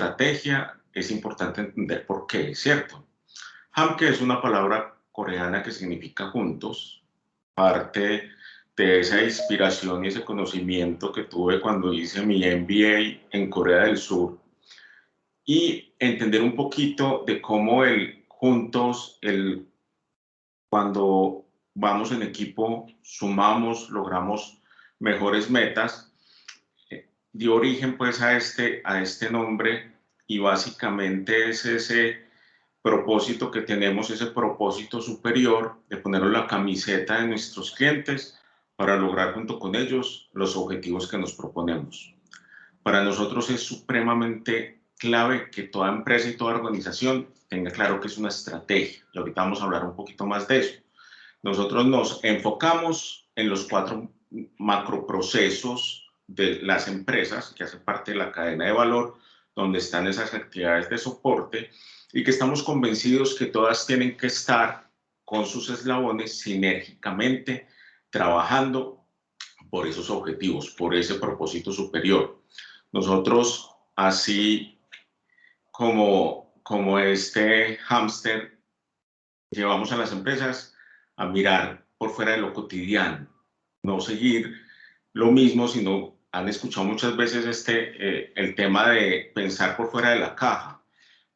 estrategia, es importante entender por qué, ¿cierto? Hamke es una palabra coreana que significa juntos, parte de esa inspiración y ese conocimiento que tuve cuando hice mi MBA en Corea del Sur, y entender un poquito de cómo el juntos, cuando vamos en equipo, sumamos, logramos mejores metas, dio origen pues a este nombre, y básicamente es ese propósito que tenemos, ese propósito superior de ponerlo en la camiseta de nuestros clientes para lograr junto con ellos los objetivos que nos proponemos. Para nosotros es supremamente clave que toda empresa y toda organización tenga claro que es una estrategia, y ahorita vamos a hablar un poquito más de eso. Nosotros nos enfocamos en los 4 macroprocesos de las empresas que hacen parte de la cadena de valor, donde están esas actividades de soporte, y que estamos convencidos que todas tienen que estar con sus eslabones sinérgicamente trabajando por esos objetivos, por ese propósito superior. Nosotros, así como este hámster, llevamos a las empresas a mirar por fuera de lo cotidiano, no seguir lo mismo, sino han escuchado muchas veces el tema de pensar por fuera de la caja.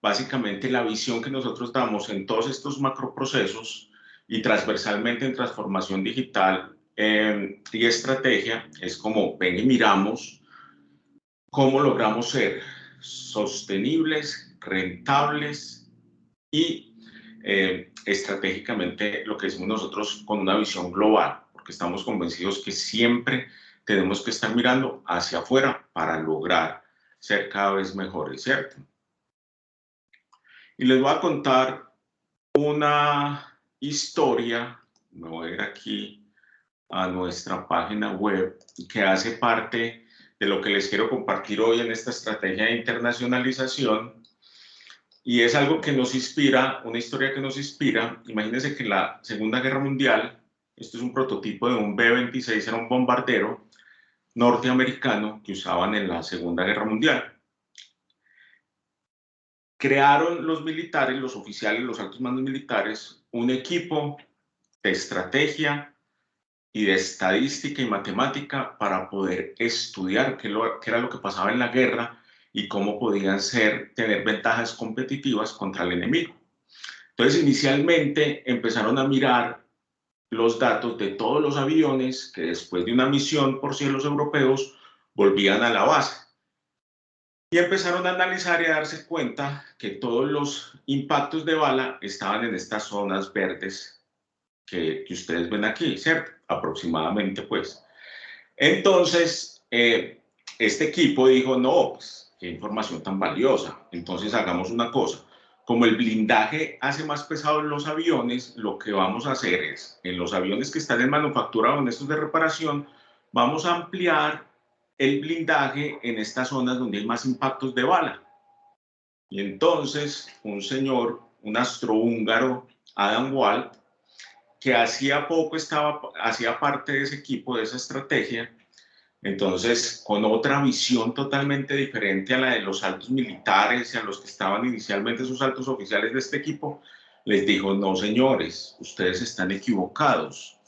Básicamente la visión que nosotros damos en todos estos macroprocesos y transversalmente en transformación digital y estrategia es como ven y miramos cómo logramos ser sostenibles, rentables y estratégicamente lo que decimos nosotros con una visión global, porque estamos convencidos que siempre tenemos que estar mirando hacia afuera para lograr ser cada vez mejores, ¿cierto? Y les voy a contar una historia, me voy a ir aquí a nuestra página web, que hace parte de lo que les quiero compartir hoy en esta estrategia de internacionalización. Y es algo que nos inspira, una historia que nos inspira. Imagínense que en la Segunda Guerra Mundial, esto es un prototipo de un B-26, era un bombardero norteamericano que usaban en la Segunda Guerra Mundial. Crearon los militares, los oficiales, los altos mandos militares, un equipo de estrategia y de estadística y matemática para poder estudiar qué era lo que pasaba en la guerra y cómo podían tener ventajas competitivas contra el enemigo. Entonces, inicialmente empezaron a mirar los datos de todos los aviones que después de una misión por cielos europeos volvían a la base. Y empezaron a analizar y a darse cuenta que todos los impactos de bala estaban en estas zonas verdes que ustedes ven aquí, ¿cierto? Aproximadamente, pues. Entonces, este equipo dijo, no, pues, qué información tan valiosa. Entonces, hagamos una cosa. Como el blindaje hace más pesados los aviones, lo que vamos a hacer es, en los aviones que están en manufactura o en estos de reparación, vamos a ampliar el blindaje en estas zonas donde hay más impactos de bala. Y entonces, un señor, un astrohúngaro, Adam Wald, que hacía poco hacía parte de ese equipo, de esa estrategia, entonces con otra visión totalmente diferente a la de los altos militares y a los que estaban inicialmente sus altos oficiales de este equipo, les dijo, no señores, ustedes están equivocados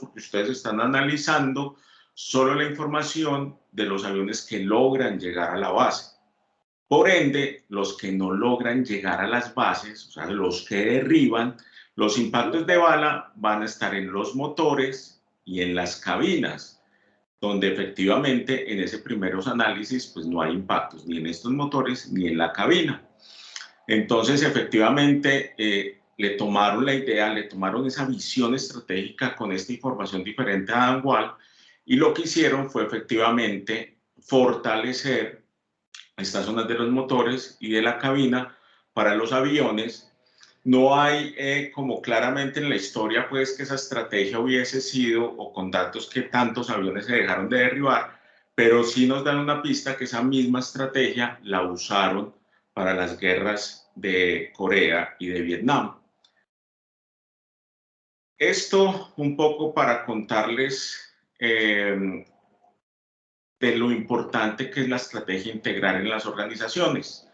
porque ustedes están analizando solo la información de los aviones que logran llegar a la base. Por ende, los que no logran llegar a las bases, o sea, los que derriban, los impactos de bala van a estar en los motores y en las cabinas, donde efectivamente en ese primeros análisis pues no hay impactos ni en estos motores ni en la cabina. Entonces, efectivamente, le tomaron la idea, le tomaron esa visión estratégica con esta información diferente a Adam Wald, y lo que hicieron fue efectivamente fortalecer estas zonas de los motores y de la cabina para los aviones. No hay como claramente en la historia pues que esa estrategia hubiese sido o con datos que tantos aviones se dejaron de derribar, pero sí nos dan una pista que esa misma estrategia la usaron para las guerras de Corea y de Vietnam. Esto un poco para contarles de lo importante que es la estrategia integral en las organizaciones.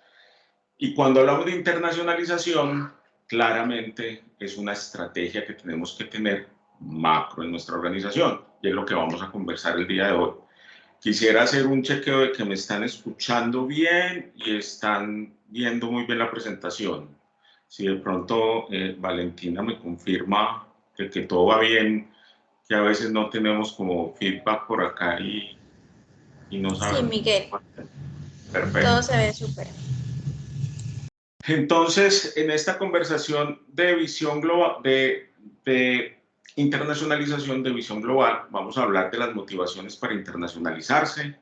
Y cuando hablamos de internacionalización, claramente es una estrategia que tenemos que tener macro en nuestra organización, y es lo que vamos a conversar el día de hoy. Quisiera hacer un chequeo de que me están escuchando bien y están viendo muy bien la presentación. Si de pronto Valentina me confirma que todo va bien, que a veces no tenemos como feedback por acá y no Sí, sabemos. Miguel, todo Perfecto. se ve súper. Entonces, en esta conversación de visión global, de internacionalización de visión global, vamos a hablar de las motivaciones para internacionalizarse,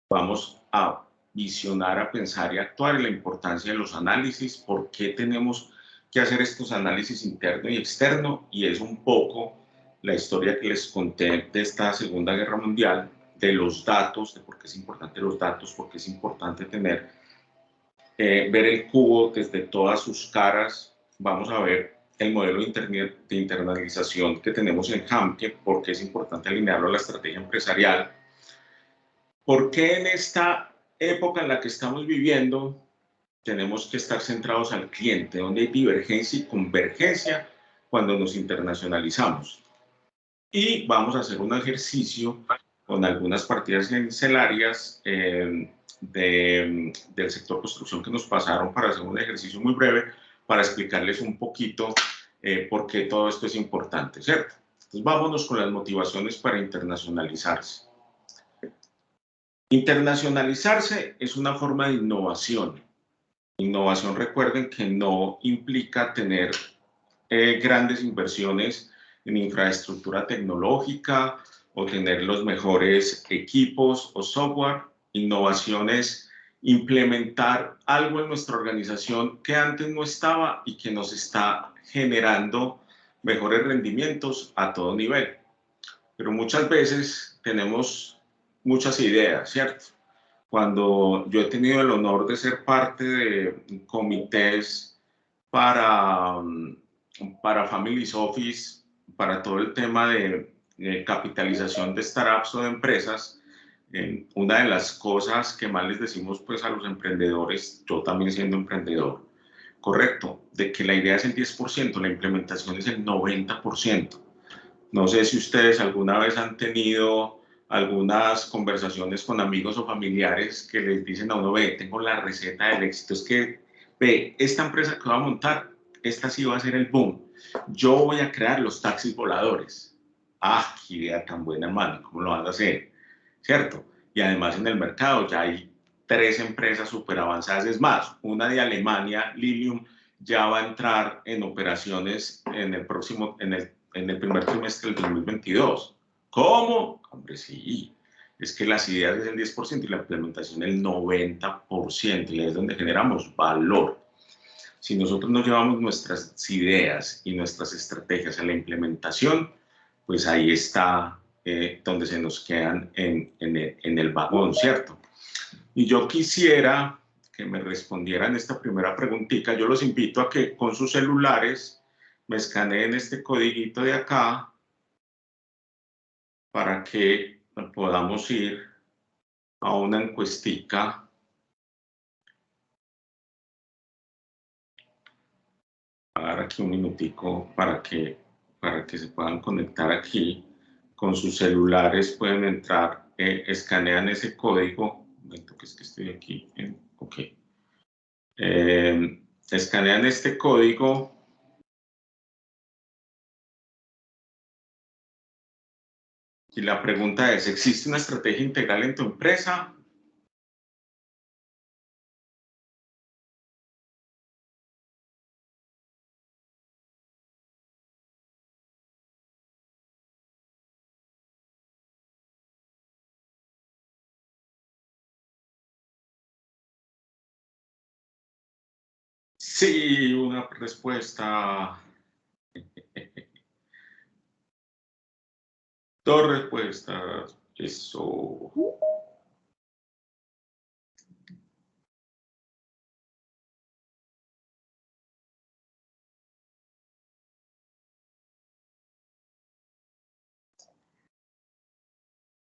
vamos a visionar, a pensar y a actuar en la importancia de los análisis, por qué tenemos que hacer estos análisis interno y externo, y es un poco la historia que les conté de esta Segunda Guerra Mundial, de los datos, de por qué es importante los datos, por qué es importante tener ver el cubo desde todas sus caras. Vamos a ver el modelo de internalización que tenemos en Hamke, por qué es importante alinearlo a la estrategia empresarial, por qué en esta época en la que estamos viviendo tenemos que estar centrados al cliente, donde hay divergencia y convergencia cuando nos internacionalizamos. Y vamos a hacer un ejercicio con algunas partidas arancelarias del sector construcción que nos pasaron para hacer un ejercicio muy breve para explicarles un poquito por qué todo esto es importante, ¿cierto? Entonces vámonos con las motivaciones para internacionalizarse. Internacionalizarse es una forma de innovación. Innovación, recuerden que no implica tener grandes inversiones en infraestructura tecnológica o tener los mejores equipos o software. Innovación es implementar algo en nuestra organización que antes no estaba y que nos está generando mejores rendimientos a todo nivel. Pero muchas veces tenemos muchas ideas, ¿cierto? Cuando yo he tenido el honor de ser parte de comités para, para Families Office, para todo el tema de capitalización de startups o de empresas, una de las cosas que más les decimos pues a los emprendedores, yo también siendo emprendedor, correcto, de que la idea es el 10%, la implementación es el 90%. No sé si ustedes alguna vez han tenido algunas conversaciones con amigos o familiares que les dicen a uno, ve, tengo la receta del éxito, es que, ve, esta empresa que voy a montar, esta sí va a ser el boom. Yo voy a crear los taxis voladores. Ah, qué idea tan buena, hermano, ¿cómo lo vas a hacer? ¿Cierto? Y además en el mercado ya hay 3 empresas súper avanzadas. Es más, una de Alemania, Lilium, ya va a entrar en operaciones en el próximo, en el primer trimestre del 2022. ¿Cómo? Hombre, sí. Es que las ideas es el 10% y la implementación el 90%, y es donde generamos valor. Si nosotros no llevamos nuestras ideas y nuestras estrategias a la implementación, pues ahí está donde se nos quedan en el vagón, ¿cierto? Y yo quisiera que me respondieran esta primera preguntita. Yo los invito a que con sus celulares me escaneen este codiguito de acá para que podamos ir a una encuestica. A dar aquí un minutico para que se puedan conectar aquí. Con sus celulares pueden entrar, escanean ese código. Un momento que es que estoy aquí. Ok. Escanean este código. Y la pregunta es, ¿existe una estrategia integral en tu empresa? Sí, una respuesta. Dos respuestas. Eso.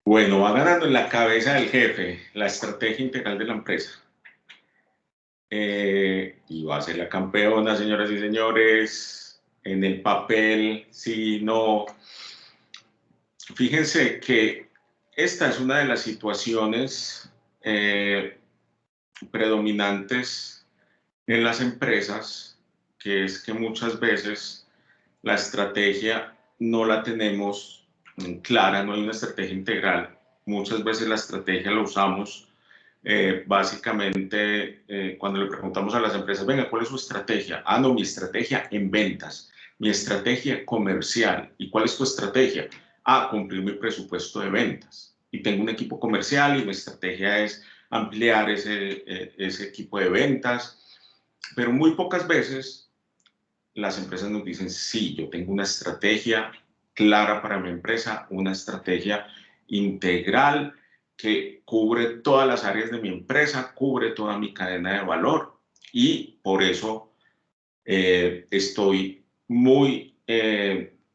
Bueno, va ganando en la cabeza del jefe la estrategia integral de la empresa. Y va a ser la campeona, señoras y señores, en el papel, sí, no. Fíjense que esta es una de las situaciones predominantes en las empresas, que es que muchas veces la estrategia no la tenemos clara, no hay una estrategia integral. Muchas veces la estrategia la usamos básicamente cuando le preguntamos a las empresas, venga, ¿cuál es su estrategia? Ah, no, mi estrategia en ventas, mi estrategia comercial. ¿Y cuál es tu estrategia? Ah, cumplir mi presupuesto de ventas. Y tengo un equipo comercial y mi estrategia es ampliar ese equipo de ventas. Pero muy pocas veces las empresas nos dicen, sí, yo tengo una estrategia clara para mi empresa, una estrategia integral que cubre todas las áreas de mi empresa, cubre toda mi cadena de valor y por eso estoy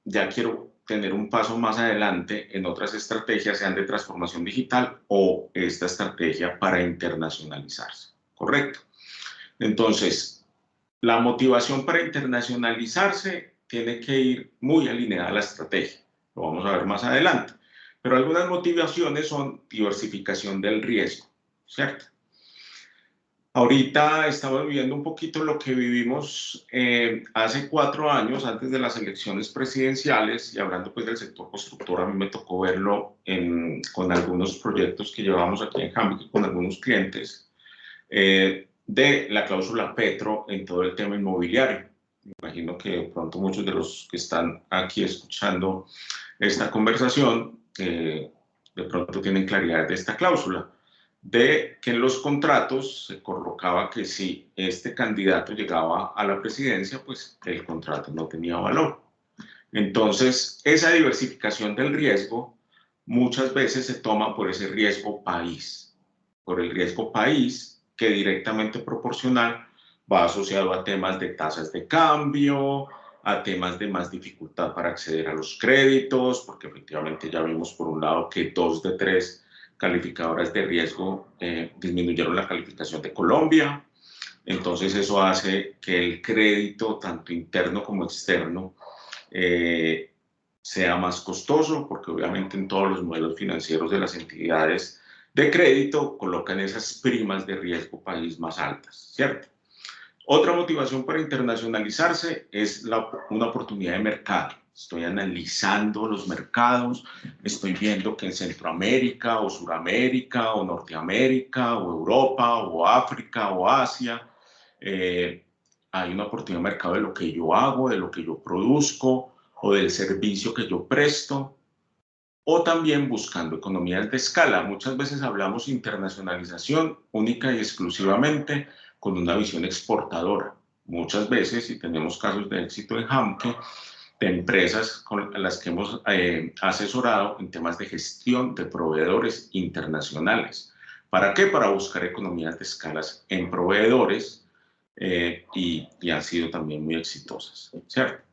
ya quiero tener un paso más adelante en otras estrategias, sean de transformación digital o esta estrategia para internacionalizarse, ¿correcto? Entonces, la motivación para internacionalizarse tiene que ir muy alineada a la estrategia. Lo vamos a ver más adelante. Pero algunas motivaciones son diversificación del riesgo, ¿cierto? Ahorita estamos viviendo un poquito lo que vivimos hace 4 años, antes de las elecciones presidenciales, y hablando pues del sector constructor, a mí me tocó verlo con algunos proyectos que llevamos aquí en Hamburg con algunos clientes. De la cláusula Petro en todo el tema inmobiliario. Me imagino que de pronto muchos de los que están aquí escuchando esta conversación de pronto tienen claridad de esta cláusula, de que en los contratos se colocaba que si este candidato llegaba a la presidencia, pues el contrato no tenía valor. Entonces, esa diversificación del riesgo muchas veces se toma por ese riesgo país, por el riesgo país que directamente proporcional va asociado a temas de tasas de cambio, a temas de más dificultad para acceder a los créditos, porque efectivamente ya vimos por un lado que 2 de 3 calificadoras de riesgo disminuyeron la calificación de Colombia. Entonces eso hace que el crédito, tanto interno como externo, sea más costoso, porque obviamente en todos los modelos financieros de las entidades de crédito colocan esas primas de riesgo país más altas, ¿cierto? Otra motivación para internacionalizarse es una oportunidad de mercado. Estoy analizando los mercados, estoy viendo que en Centroamérica o Suramérica o Norteamérica o Europa o África o Asia hay una oportunidad de mercado de lo que yo hago, de lo que yo produzco o del servicio que yo presto, o también buscando economías de escala. Muchas veces hablamos internacionalización única y exclusivamente con una visión exportadora. Muchas veces, y tenemos casos de éxito en Hamke, de empresas con las que hemos asesorado en temas de gestión de proveedores internacionales. ¿Para qué? Para buscar economías de escalas en proveedores y han sido también muy exitosas, ¿cierto?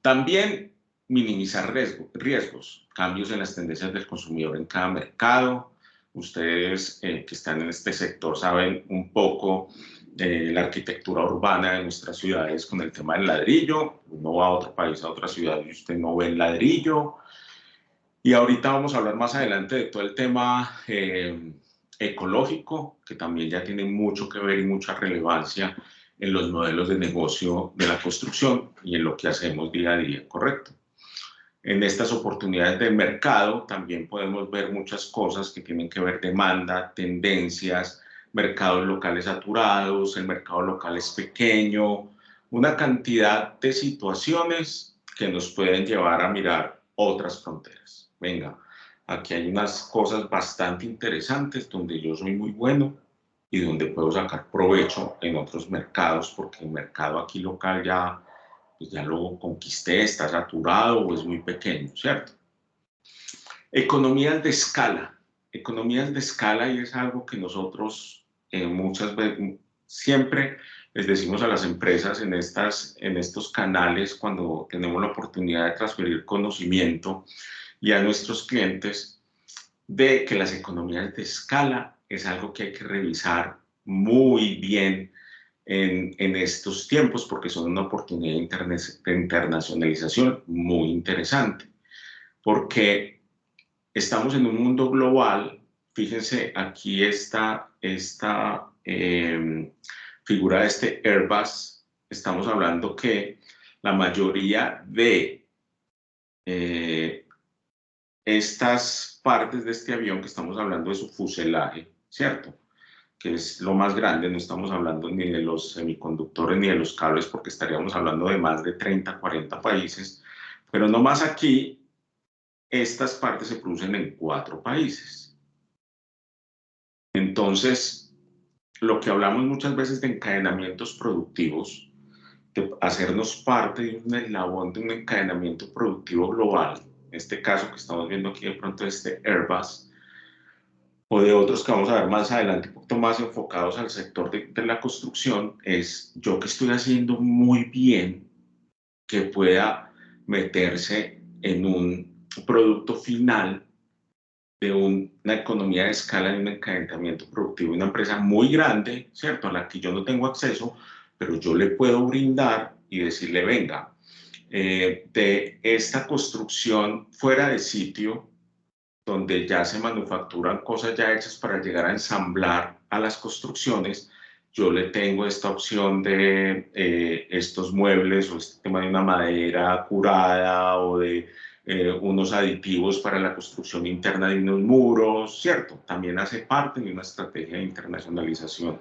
También minimizar riesgos, cambios en las tendencias del consumidor en cada mercado. Ustedes que están en este sector saben un poco de la arquitectura urbana de nuestras ciudades con el tema del ladrillo. Uno va a otro país, a otra ciudad y usted no ve el ladrillo. Y ahorita vamos a hablar más adelante de todo el tema ecológico, que también ya tiene mucho que ver y mucha relevancia en los modelos de negocio de la construcción y en lo que hacemos día a día, ¿correcto? En estas oportunidades de mercado también podemos ver muchas cosas que tienen que ver demanda, tendencias, mercados locales saturados, el mercado local es pequeño, una cantidad de situaciones que nos pueden llevar a mirar otras fronteras. Venga, aquí hay unas cosas bastante interesantes donde yo soy muy bueno y donde puedo sacar provecho en otros mercados, porque el mercado aquí local ya lo conquisté, está saturado o es muy pequeño, ¿cierto? Economías de escala y es algo que nosotros muchas veces, siempre les decimos a las empresas en estos canales cuando tenemos la oportunidad de transferir conocimiento, y a nuestros clientes de que las economías de escala es algo que hay que revisar muy bien en estos tiempos porque son una oportunidad de internacionalización muy interesante. Porque estamos en un mundo global. Fíjense, aquí está esta figura de este Airbus. Estamos hablando que la mayoría de estas partes de este avión, que estamos hablando de su fuselaje, ¿cierto? Que es lo más grande, no estamos hablando ni de los semiconductores ni de los cables, porque estaríamos hablando de más de 30, 40 países, pero no más aquí, estas partes se producen en 4 países. Entonces, lo que hablamos muchas veces de encadenamientos productivos, de hacernos parte de un eslabón de un encadenamiento productivo global, en este caso que estamos viendo aquí de pronto este Airbus, o de otros que vamos a ver más adelante, un poquito más enfocados al sector de la construcción, es yo que estoy haciendo muy bien que pueda meterse en un producto final de una economía de escala y un encadenamiento productivo, una empresa muy grande, ¿cierto? A la que yo no tengo acceso, pero yo le puedo brindar y decirle, venga, de esta construcción fuera de sitio, donde ya se manufacturan cosas ya hechas para llegar a ensamblar a las construcciones, yo le tengo esta opción de estos muebles o este tema de una madera curada o de unos aditivos para la construcción interna de unos muros, ¿cierto? También hace parte de una estrategia de internacionalización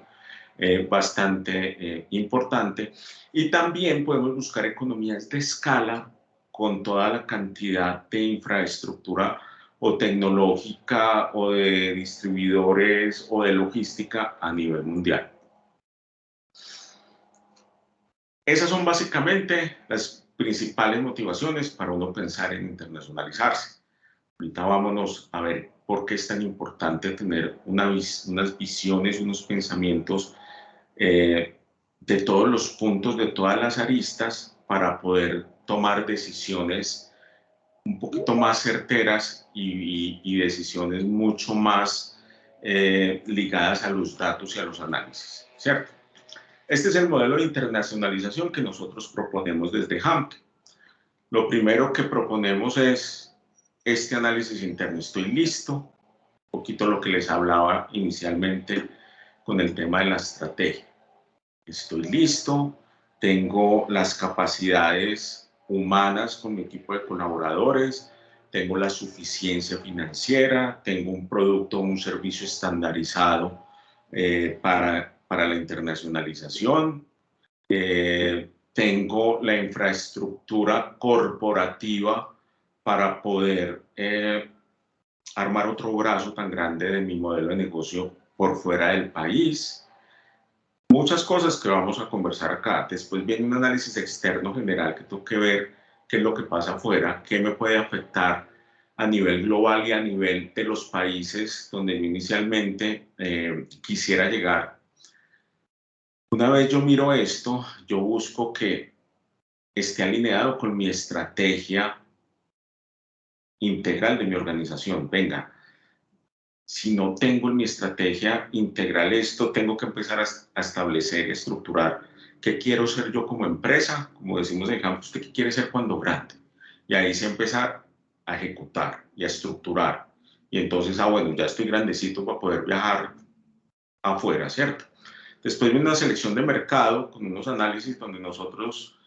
bastante importante. Y también podemos buscar economías de escala con toda la cantidad de infraestructura o tecnológica o de distribuidores o de logística a nivel mundial. Esas son básicamente las principales motivaciones para uno pensar en internacionalizarse. Ahorita vámonos a ver por qué es tan importante tener unas visiones, unos pensamientos de todos los puntos, de todas las aristas, para poder tomar decisiones un poquito más certeras y decisiones mucho más ligadas a los datos y a los análisis, ¿cierto? Este es el modelo de internacionalización que nosotros proponemos desde HAMT. Lo primero que proponemos es este análisis interno. Estoy listo, un poquito lo que les hablaba inicialmente con el tema de la estrategia. Estoy listo, tengo las capacidades humanas con mi equipo de colaboradores, tengo la suficiencia financiera, tengo un producto o un servicio estandarizado para la internacionalización, tengo la infraestructura corporativa para poder armar otro brazo tan grande de mi modelo de negocio por fuera del país. Muchas cosas que vamos a conversar acá. Después viene un análisis externo general que tengo que ver qué es lo que pasa afuera, qué me puede afectar a nivel global y a nivel de los países donde yo inicialmente quisiera llegar. Una vez yo miro esto, yo busco que esté alineado con mi estrategia integral de mi organización. Venga, si no tengo en mi estrategia integral esto, tengo que empezar a establecer y estructurar qué quiero ser yo como empresa, como decimos en campo, usted qué quiere ser cuando grande. Y ahí se empieza a ejecutar y a estructurar. Y entonces, bueno, ya estoy grandecito para poder viajar afuera, ¿cierto? Después viene una selección de mercado con unos análisis donde nosotros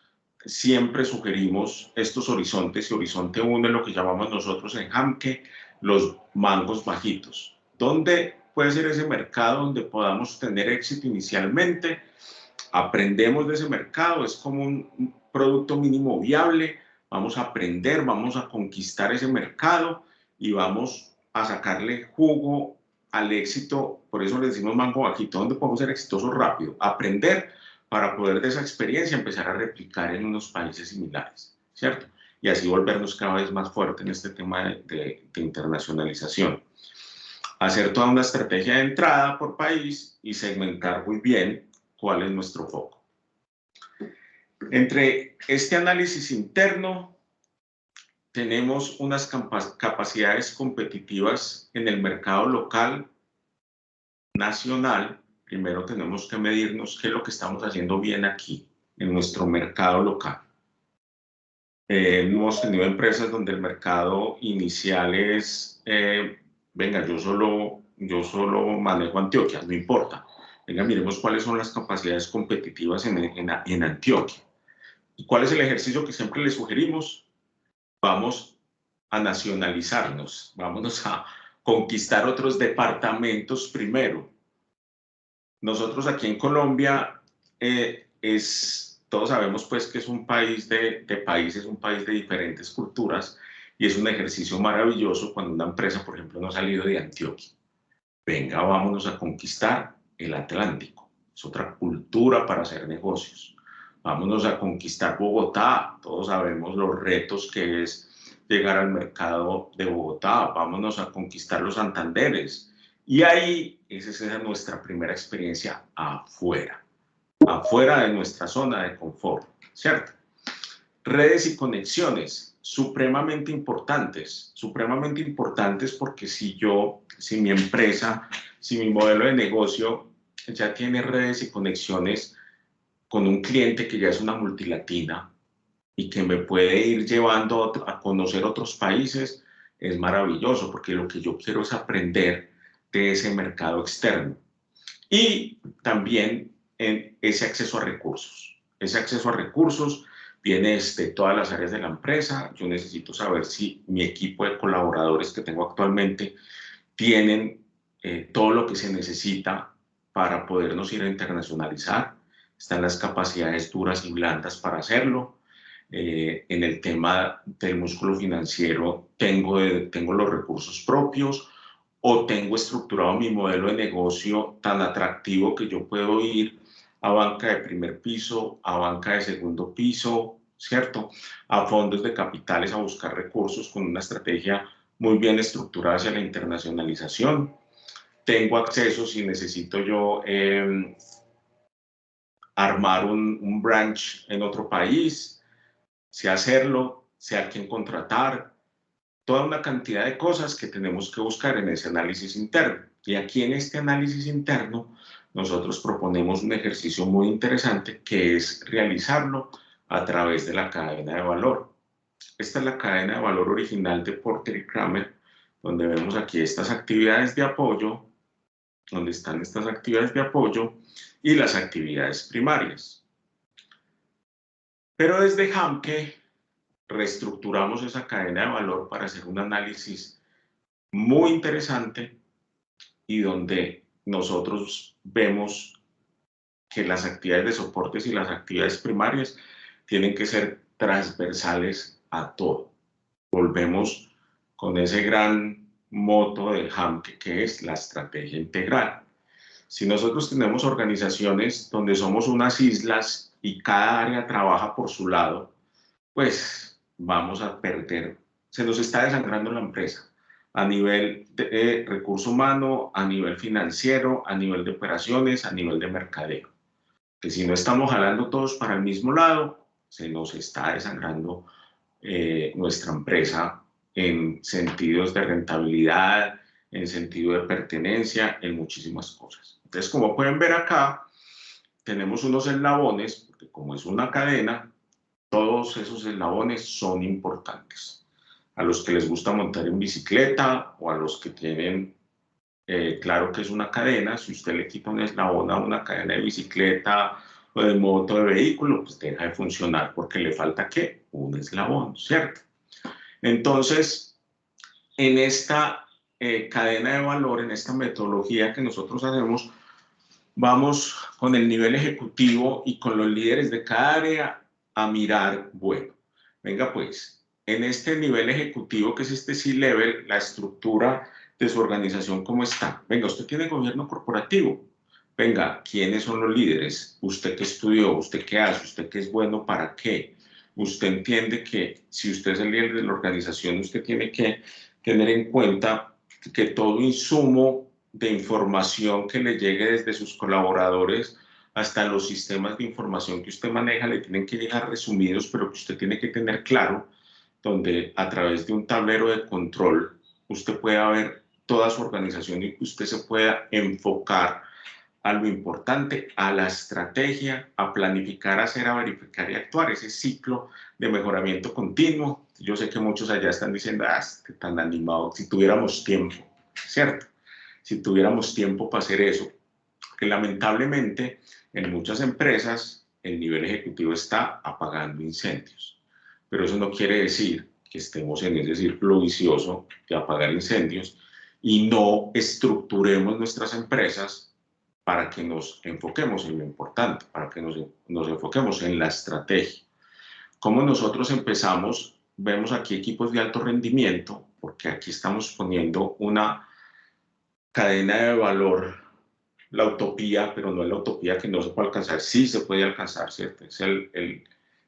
siempre sugerimos estos horizontes, y horizonte 1 es lo que llamamos nosotros en HAMKE los mangos bajitos. ¿Dónde puede ser ese mercado donde podamos tener éxito inicialmente? Aprendemos de ese mercado, es como un producto mínimo viable, vamos a aprender, vamos a conquistar ese mercado y vamos a sacarle jugo al éxito, por eso le decimos mango bajito, ¿dónde podemos ser exitosos rápido? Aprender para poder de esa experiencia empezar a replicar en unos países similares, ¿cierto? Y así volvernos cada vez más fuertes en este tema de internacionalización. Hacer toda una estrategia de entrada por país y segmentar muy bien cuál es nuestro foco. Entre este análisis interno tenemos unas capacidades competitivas en el mercado local, nacional. Primero tenemos que medirnos qué es lo que estamos haciendo bien aquí, en nuestro mercado local. Hemos tenido empresas donde el mercado inicial es, venga, yo solo manejo Antioquia, no importa. Venga, miremos cuáles son las capacidades competitivas en Antioquia. ¿Y cuál es el ejercicio que siempre le sugerimos? Vamos a nacionalizarnos, vámonos a conquistar otros departamentos primero. Nosotros aquí en Colombia todos sabemos pues que es un país de países, un país de diferentes culturas, y es un ejercicio maravilloso cuando una empresa, por ejemplo, no ha salido de Antioquia. Venga, vámonos a conquistar el Atlántico. Es otra cultura para hacer negocios. Vámonos a conquistar Bogotá. Todos sabemos los retos que es llegar al mercado de Bogotá. Vámonos a conquistar los Santanderes. Y ahí, esa es nuestra primera experiencia afuera de nuestra zona de confort, ¿cierto? Redes y conexiones, supremamente importantes porque si mi empresa, si mi modelo de negocio ya tiene redes y conexiones con un cliente que ya es una multilatina y que me puede ir llevando a conocer otros países, es maravilloso, porque lo que yo quiero es aprender de ese mercado externo. Y también en ese acceso a recursos. Ese acceso a recursos viene de todas las áreas de la empresa. Yo necesito saber si mi equipo de colaboradores que tengo actualmente tienen todo lo que se necesita para podernos ir a internacionalizar. Están las capacidades duras y blandas para hacerlo. En el tema del músculo financiero, tengo los recursos propios, o tengo estructurado mi modelo de negocio tan atractivo que yo puedo ir a banca de primer piso, a banca de segundo piso, ¿cierto? A fondos de capitales a buscar recursos con una estrategia muy bien estructurada hacia la internacionalización. Tengo acceso, si necesito yo armar un branch en otro país, sé hacerlo, sé a quién contratar, toda una cantidad de cosas que tenemos que buscar en ese análisis interno. Y aquí en este análisis interno nosotros proponemos un ejercicio muy interesante, que es realizarlo a través de la cadena de valor. Esta es la cadena de valor original de Porter y Kramer, donde vemos aquí estas actividades de apoyo, donde están estas actividades de apoyo y las actividades primarias. Pero desde Hamke reestructuramos esa cadena de valor para hacer un análisis muy interesante, y donde nosotros vemos que las actividades de soportes y las actividades primarias tienen que ser transversales a todo. Volvemos con ese gran moto de Hamke, que es la estrategia integral. Si nosotros tenemos organizaciones donde somos unas islas y cada área trabaja por su lado, pues vamos a perder, se nos está desangrando la empresa a nivel de recurso humano, a nivel financiero, a nivel de operaciones, a nivel de mercadeo. Que si no estamos jalando todos para el mismo lado, se nos está desangrando nuestra empresa en sentidos de rentabilidad, en sentido de pertenencia, en muchísimas cosas. Entonces, como pueden ver acá, tenemos unos eslabones, porque como es una cadena, todos esos eslabones son importantes. A los que les gusta montar en bicicleta o a los que tienen claro que es una cadena, si usted le quita un eslabón a una cadena de bicicleta o de moto, de vehículo, pues deja de funcionar porque le falta ¿qué? Un eslabón, ¿cierto? Entonces, en esta cadena de valor, en esta metodología que nosotros hacemos, vamos con el nivel ejecutivo y con los líderes de cada área a mirar, bueno, venga pues, en este nivel ejecutivo que es este C-Level, la estructura de su organización, ¿cómo está? Venga, usted tiene gobierno corporativo. Venga, ¿quiénes son los líderes? ¿Usted qué estudió? ¿Usted qué hace? ¿Usted qué es bueno para qué? Usted entiende que si usted es el líder de la organización, usted tiene que tener en cuenta que todo insumo de información que le llegue desde sus colaboradores hasta los sistemas de información que usted maneja le tienen que llegar resumidos, pero que usted tiene que tener claro donde a través de un tablero de control usted pueda ver toda su organización y que usted se pueda enfocar a lo importante, a la estrategia, a planificar, a hacer, a verificar y actuar, ese ciclo de mejoramiento continuo. Yo sé que muchos allá están diciendo, tan animado, si tuviéramos tiempo, ¿cierto? Si tuviéramos tiempo para hacer eso, que lamentablemente en muchas empresas el nivel ejecutivo está apagando incendios, pero eso no quiere decir que estemos en ese círculo vicioso de apagar incendios y no estructuremos nuestras empresas para que nos enfoquemos en lo importante, para que nos enfoquemos en la estrategia. ¿Cómo nosotros empezamos? Vemos aquí equipos de alto rendimiento, porque aquí estamos poniendo una cadena de valor, la utopía, pero no es la utopía que no se puede alcanzar, sí se puede alcanzar, ¿cierto? Es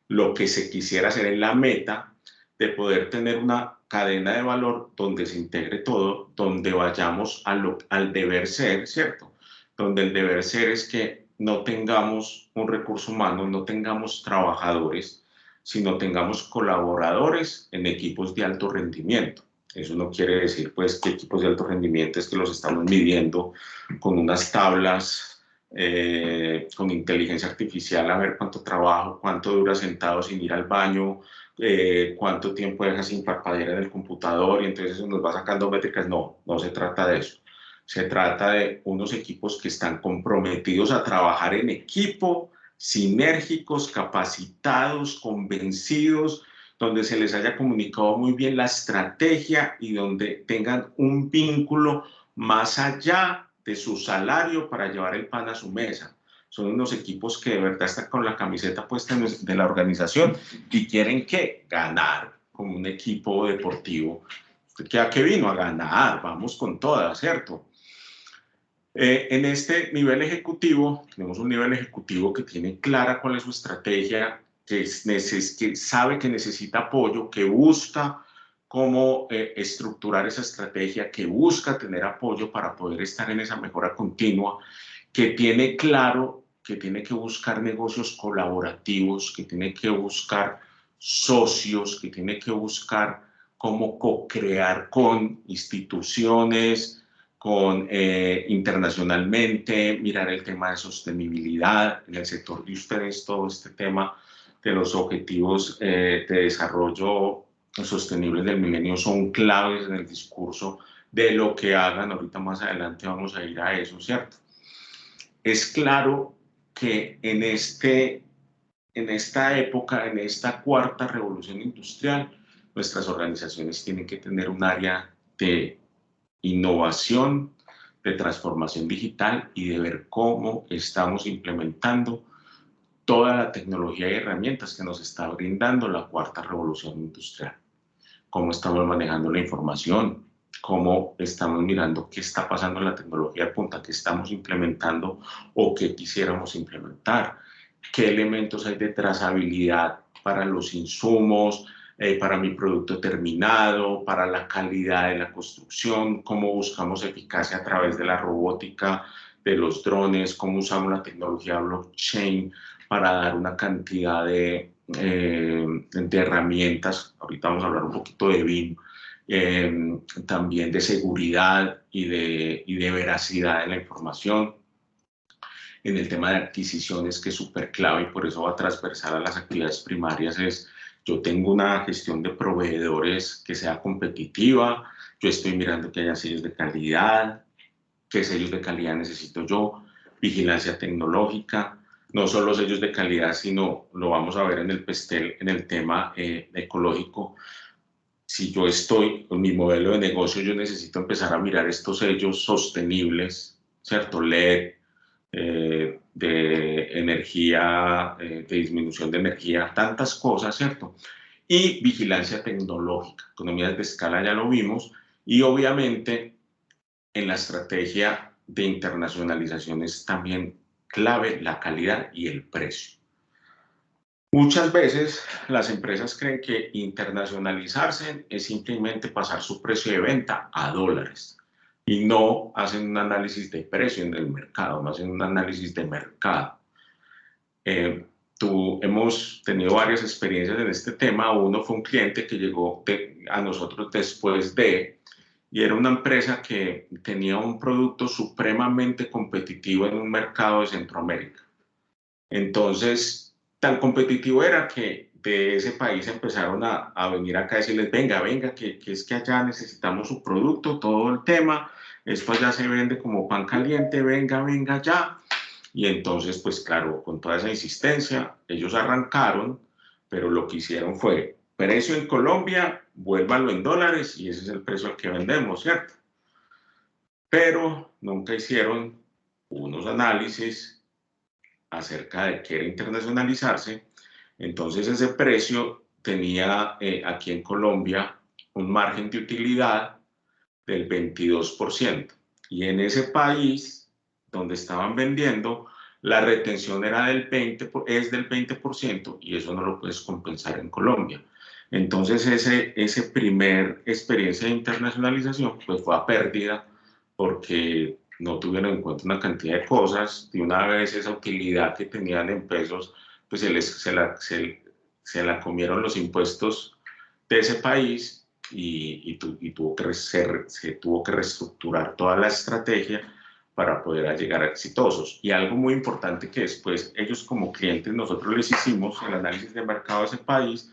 lo que se quisiera hacer en la meta de poder tener una cadena de valor donde se integre todo, donde vayamos al deber ser, ¿cierto? Donde el deber ser es que no tengamos un recurso humano, no tengamos trabajadores, sino tengamos colaboradores en equipos de alto rendimiento. Eso no quiere decir pues que equipos de alto rendimiento es que los estamos midiendo con unas tablas, con inteligencia artificial, a ver cuánto trabajo, cuánto dura sentado sin ir al baño, cuánto tiempo deja sin parpadear en el computador y entonces eso nos va sacando métricas. No, no se trata de eso. Se trata de unos equipos que están comprometidos a trabajar en equipo, sinérgicos, capacitados, convencidos, donde se les haya comunicado muy bien la estrategia y donde tengan un vínculo más allá de su salario para llevar el pan a su mesa. Son unos equipos que de verdad están con la camiseta puesta de la organización y quieren ¿qué? Ganar como un equipo deportivo. ¿A qué vino? A ganar, vamos con todas, ¿cierto? En este nivel ejecutivo, tenemos un nivel ejecutivo que tiene clara cuál es su estrategia, que sabe que necesita apoyo, que busca cómo estructurar esa estrategia, que busca tener apoyo para poder estar en esa mejora continua, que tiene claro que tiene que buscar negocios colaborativos, que tiene que buscar socios, que tiene que buscar cómo co-crear con instituciones, internacionalmente, mirar el tema de sostenibilidad en el sector de ustedes, todo este tema de los objetivos de desarrollo sostenible del milenio son claves en el discurso de lo que hagan. Ahorita más adelante vamos a ir a eso, ¿cierto? Es claro que en esta época, en esta cuarta revolución industrial, nuestras organizaciones tienen que tener un área de innovación, de transformación digital y de ver cómo estamos implementando toda la tecnología y herramientas que nos está brindando la cuarta revolución industrial. Cómo estamos manejando la información, cómo estamos mirando qué está pasando en la tecnología de punta, qué estamos implementando o qué quisiéramos implementar, qué elementos hay de trazabilidad para los insumos, para mi producto terminado, para la calidad de la construcción, cómo buscamos eficacia a través de la robótica, de los drones, cómo usamos la tecnología blockchain para dar una cantidad de herramientas. Ahorita vamos a hablar un poquito de BIM, también de seguridad y de veracidad en la información. En el tema de adquisiciones, que es súper clave y por eso va transversal a las actividades primarias, es yo tengo una gestión de proveedores que sea competitiva, yo estoy mirando que haya sellos de calidad, qué sellos de calidad necesito yo, vigilancia tecnológica, no solo sellos de calidad, sino lo vamos a ver en el PESTEL, en el tema ecológico. Si yo estoy con mi modelo de negocio, yo necesito empezar a mirar estos sellos sostenibles, ¿cierto? LED, de energía, de disminución de energía, tantas cosas, ¿cierto? Y vigilancia tecnológica, economías de escala ya lo vimos, y obviamente en la estrategia de internacionalización es también clave la calidad y el precio. Muchas veces las empresas creen que internacionalizarse es simplemente pasar su precio de venta a dólares y no hacen un análisis de precio en el mercado, no hacen un análisis de mercado. hemos tenido varias experiencias en este tema. Uno fue un cliente que llegó a nosotros después y era una empresa que tenía un producto supremamente competitivo en un mercado de Centroamérica. Entonces, tan competitivo era que de ese país empezaron a venir acá a decirles, venga, venga, que es que allá necesitamos su producto, todo el tema, esto allá se vende como pan caliente, venga, venga ya. Y entonces, pues claro, con toda esa insistencia, ellos arrancaron, pero lo que hicieron fue, precio en Colombia, vuélvalo en dólares y ese es el precio al que vendemos, ¿cierto? Pero nunca hicieron unos análisis acerca de qué era internacionalizarse. Entonces ese precio tenía aquí en Colombia un margen de utilidad del 22%. Y en ese país donde estaban vendiendo, la retención era es del 20% y eso no lo puedes compensar en Colombia. Entonces ese primer experiencia de internacionalización pues fue a pérdida porque no tuvieron en cuenta una cantidad de cosas. De una vez esa utilidad que tenían en pesos, pues se la comieron los impuestos de ese país y se tuvo que reestructurar toda la estrategia para poder llegar a exitosos. Y algo muy importante que después ellos como clientes, nosotros les hicimos el análisis de mercado de ese país,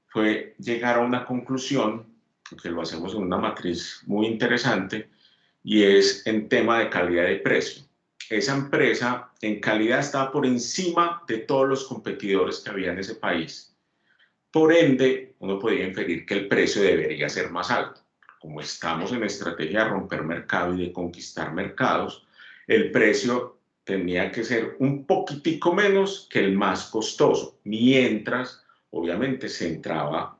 fue llegar a una conclusión, que lo hacemos en una matriz muy interesante, y es en tema de calidad de precio. Esa empresa en calidad estaba por encima de todos los competidores que había en ese país. Por ende, uno podría inferir que el precio debería ser más alto. Como estamos en estrategia de romper mercado y de conquistar mercados, el precio tenía que ser un poquitico menos que el más costoso, mientras obviamente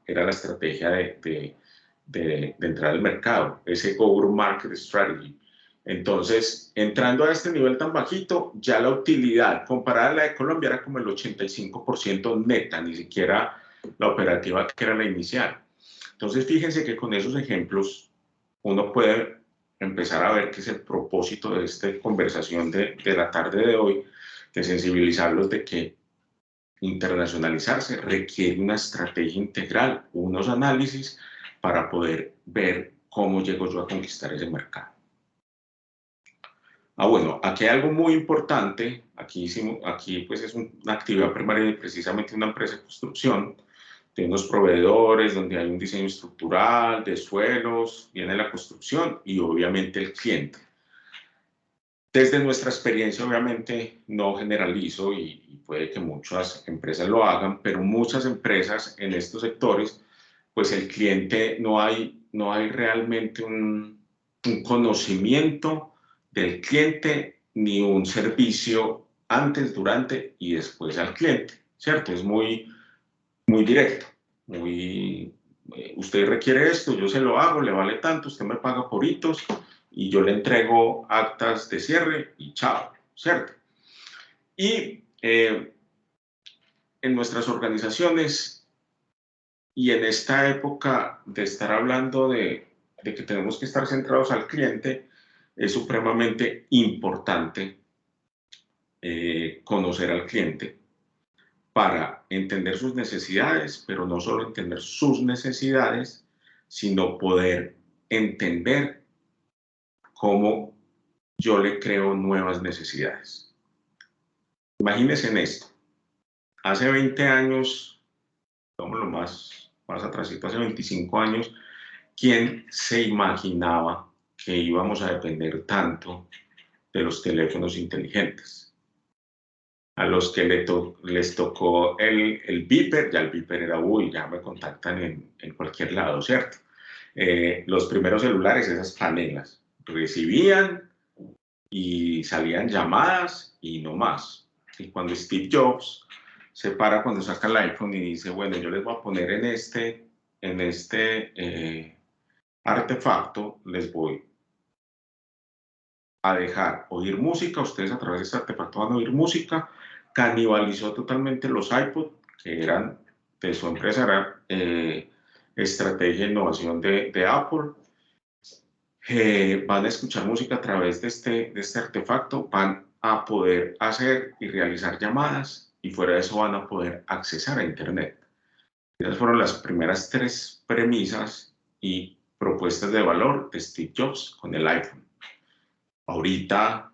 era la estrategia de entrar al mercado, ese go-to-market strategy. Entonces, entrando a este nivel tan bajito, ya la utilidad comparada a la de Colombia era como el 85% neta, ni siquiera la operativa que era la inicial. Entonces, fíjense que con esos ejemplos uno puede empezar a ver que es el propósito de esta conversación de la tarde de hoy, de sensibilizarlos de que internacionalizarse requiere una estrategia integral, unos análisis para poder ver cómo llego yo a conquistar ese mercado. Bueno, aquí hay algo muy importante. Aquí pues es una actividad primaria de precisamente una empresa de construcción, de unos proveedores donde hay un diseño estructural, de suelos, viene la construcción y obviamente el cliente. Desde nuestra experiencia, obviamente, no generalizo y puede que muchas empresas lo hagan, pero muchas empresas en estos sectores, pues el cliente no hay realmente un conocimiento del cliente ni un servicio antes, durante y después al cliente, ¿cierto? Es muy directo, usted requiere esto, yo se lo hago, le vale tanto, usted me paga por hitos y yo le entrego actas de cierre y chao, ¿cierto? Y en nuestras organizaciones y en esta época de estar hablando de que tenemos que estar centrados al cliente, es supremamente importante conocer al cliente para entender sus necesidades, pero no solo entender sus necesidades, sino poder entender cómo yo le creo nuevas necesidades. Imagínense en esto. Hace 20 años, vámonos más atrásito, hace 25 años, ¿quién se imaginaba que íbamos a depender tanto de los teléfonos inteligentes? A los que les tocó el beeper, ya el beeper era, ya me contactan en cualquier lado, ¿cierto? Los primeros celulares, esas panelas, recibían y salían llamadas y no más. Y cuando Steve Jobs se para cuando saca el iPhone y dice, bueno, yo les voy a poner en este artefacto, les voy a dejar oír música, ustedes a través de este artefacto van a oír música, canibalizó totalmente los iPod, que eran de su empresa, era estrategia de innovación de Apple. Van a escuchar música a través de este artefacto, van a poder hacer y realizar llamadas y fuera de eso van a poder accesar a Internet. Esas fueron las primeras 3 premisas y propuestas de valor de Steve Jobs con el iPhone. Ahorita,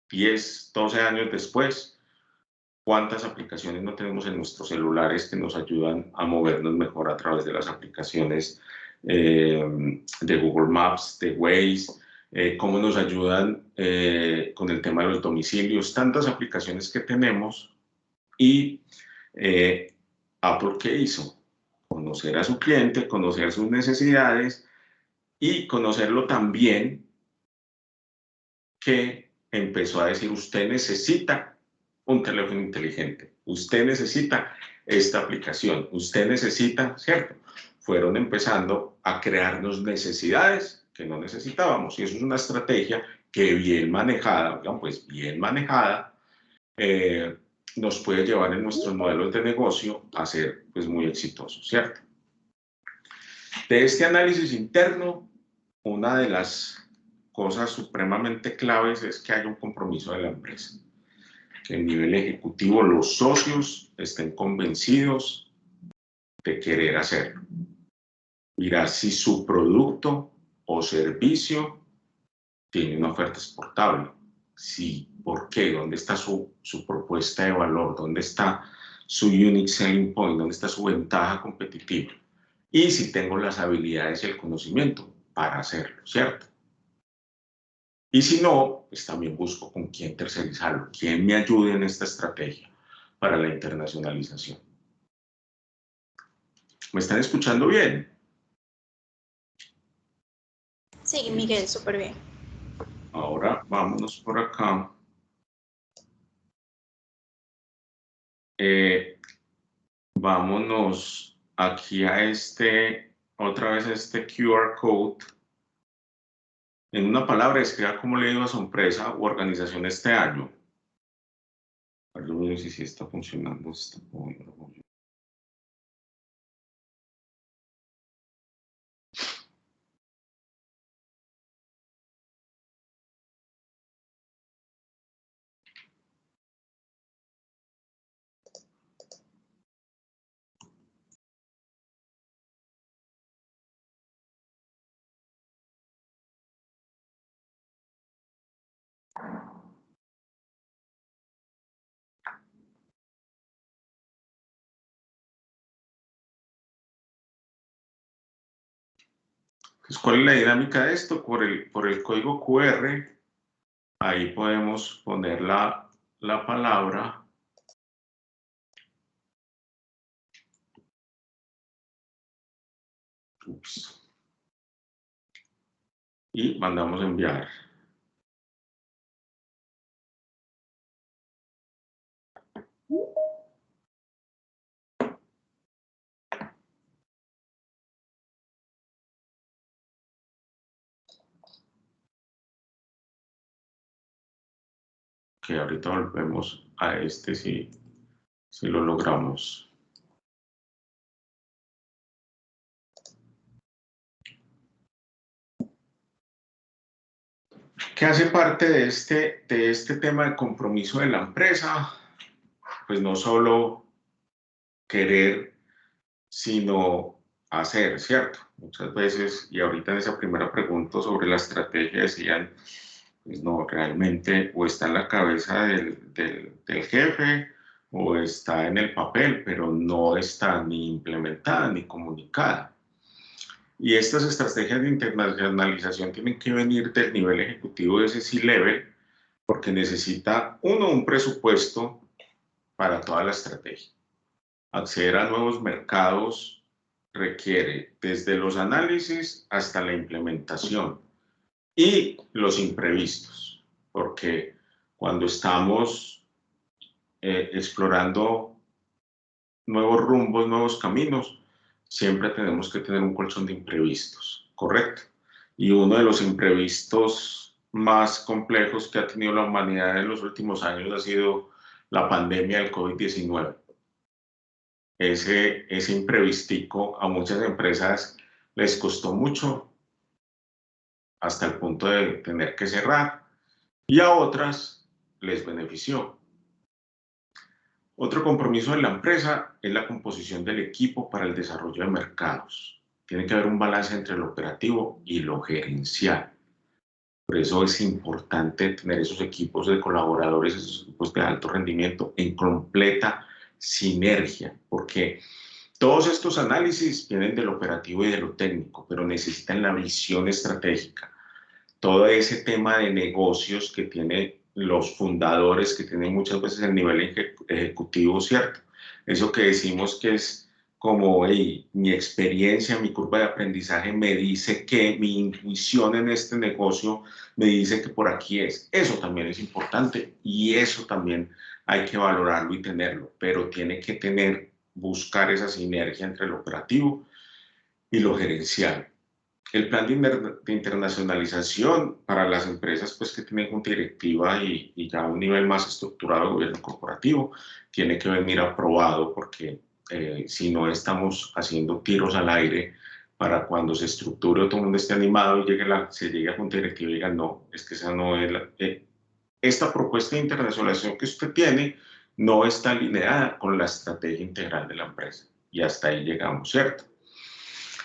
10, 12 años después, ¿cuántas aplicaciones no tenemos en nuestros celulares que nos ayudan a movernos mejor a través de las aplicaciones de Google Maps, de Waze? Cómo nos ayudan con el tema de los domicilios, tantas aplicaciones que tenemos. Y Apple, ¿qué hizo? Conocer a su cliente, conocer sus necesidades y conocerlo también, que empezó a decir: usted necesita un teléfono inteligente, usted necesita esta aplicación, usted necesita, ¿cierto? Fueron empezando a crearnos necesidades que no necesitábamos, y eso es una estrategia que bien manejada, pues bien manejada, nos puede llevar en nuestros modelos de negocio a ser pues muy exitosos, ¿cierto? De este análisis interno, una de las cosas supremamente claves es que haya un compromiso de la empresa, que a nivel ejecutivo los socios estén convencidos de querer hacerlo. Mirar si su producto o servicio tiene una oferta exportable. Sí, ¿por qué? ¿Dónde está su propuesta de valor? ¿Dónde está su unique selling point? ¿Dónde está su ventaja competitiva? Y si tengo las habilidades y el conocimiento para hacerlo, ¿cierto? Y si no, pues también busco con quién tercerizarlo, quién me ayude en esta estrategia para la internacionalización. ¿Me están escuchando bien? Sí, Miguel, súper bien. Ahora vámonos por acá. Vámonos aquí a otra vez a este QR code. En una palabra, escriba cómo le ha ido a su empresa u organización este año. A ver, yo miro si está funcionando. Pues, ¿cuál es la dinámica de esto? Por el código QR, ahí podemos poner la palabra. Ups. Y mandamos a enviar. Que ahorita volvemos a este si lo logramos. ¿Qué hace parte de este tema de compromiso de la empresa? Pues no solo querer, sino hacer, ¿cierto? Muchas veces, y ahorita en esa primera pregunta sobre la estrategia decían, pues no, realmente o está en la cabeza del jefe o está en el papel, pero no está ni implementada ni comunicada. Y estas estrategias de internacionalización tienen que venir del nivel ejecutivo de ese C-Level, porque necesita un presupuesto para toda la estrategia. Acceder a nuevos mercados requiere desde los análisis hasta la implementación y los imprevistos, porque cuando estamos explorando nuevos rumbos, nuevos caminos, siempre tenemos que tener un colchón de imprevistos, ¿correcto? Y uno de los imprevistos más complejos que ha tenido la humanidad en los últimos años ha sido la pandemia del COVID-19. Ese imprevistico a muchas empresas les costó mucho hasta el punto de tener que cerrar, y a otras les benefició. Otro compromiso de la empresa es la composición del equipo para el desarrollo de mercados. Tiene que haber un balance entre lo operativo y lo gerencial. Por eso es importante tener esos equipos de colaboradores, esos equipos de alto rendimiento en completa sinergia, porque todos estos análisis vienen del operativo y de lo técnico, pero necesitan la visión estratégica. Todo ese tema de negocios que tienen los fundadores, que tienen muchas veces el nivel ejecutivo, ¿cierto? Eso que decimos que es como hey, mi experiencia, mi curva de aprendizaje me dice que mi intuición en este negocio me dice que por aquí es. Eso también es importante y eso también hay que valorarlo y tenerlo, pero tiene que buscar esa sinergia entre lo operativo y lo gerencial. El plan de internacionalización para las empresas pues, que tienen junta directiva y ya un nivel más estructurado de gobierno corporativo tiene que venir aprobado porque si no estamos haciendo tiros al aire para cuando se estructure o todo el mundo esté animado y se llegue a junta directiva y digan no, es que esa no es esta propuesta de internacionalización que usted tiene no está alineada con la estrategia integral de la empresa y hasta ahí llegamos, ¿cierto?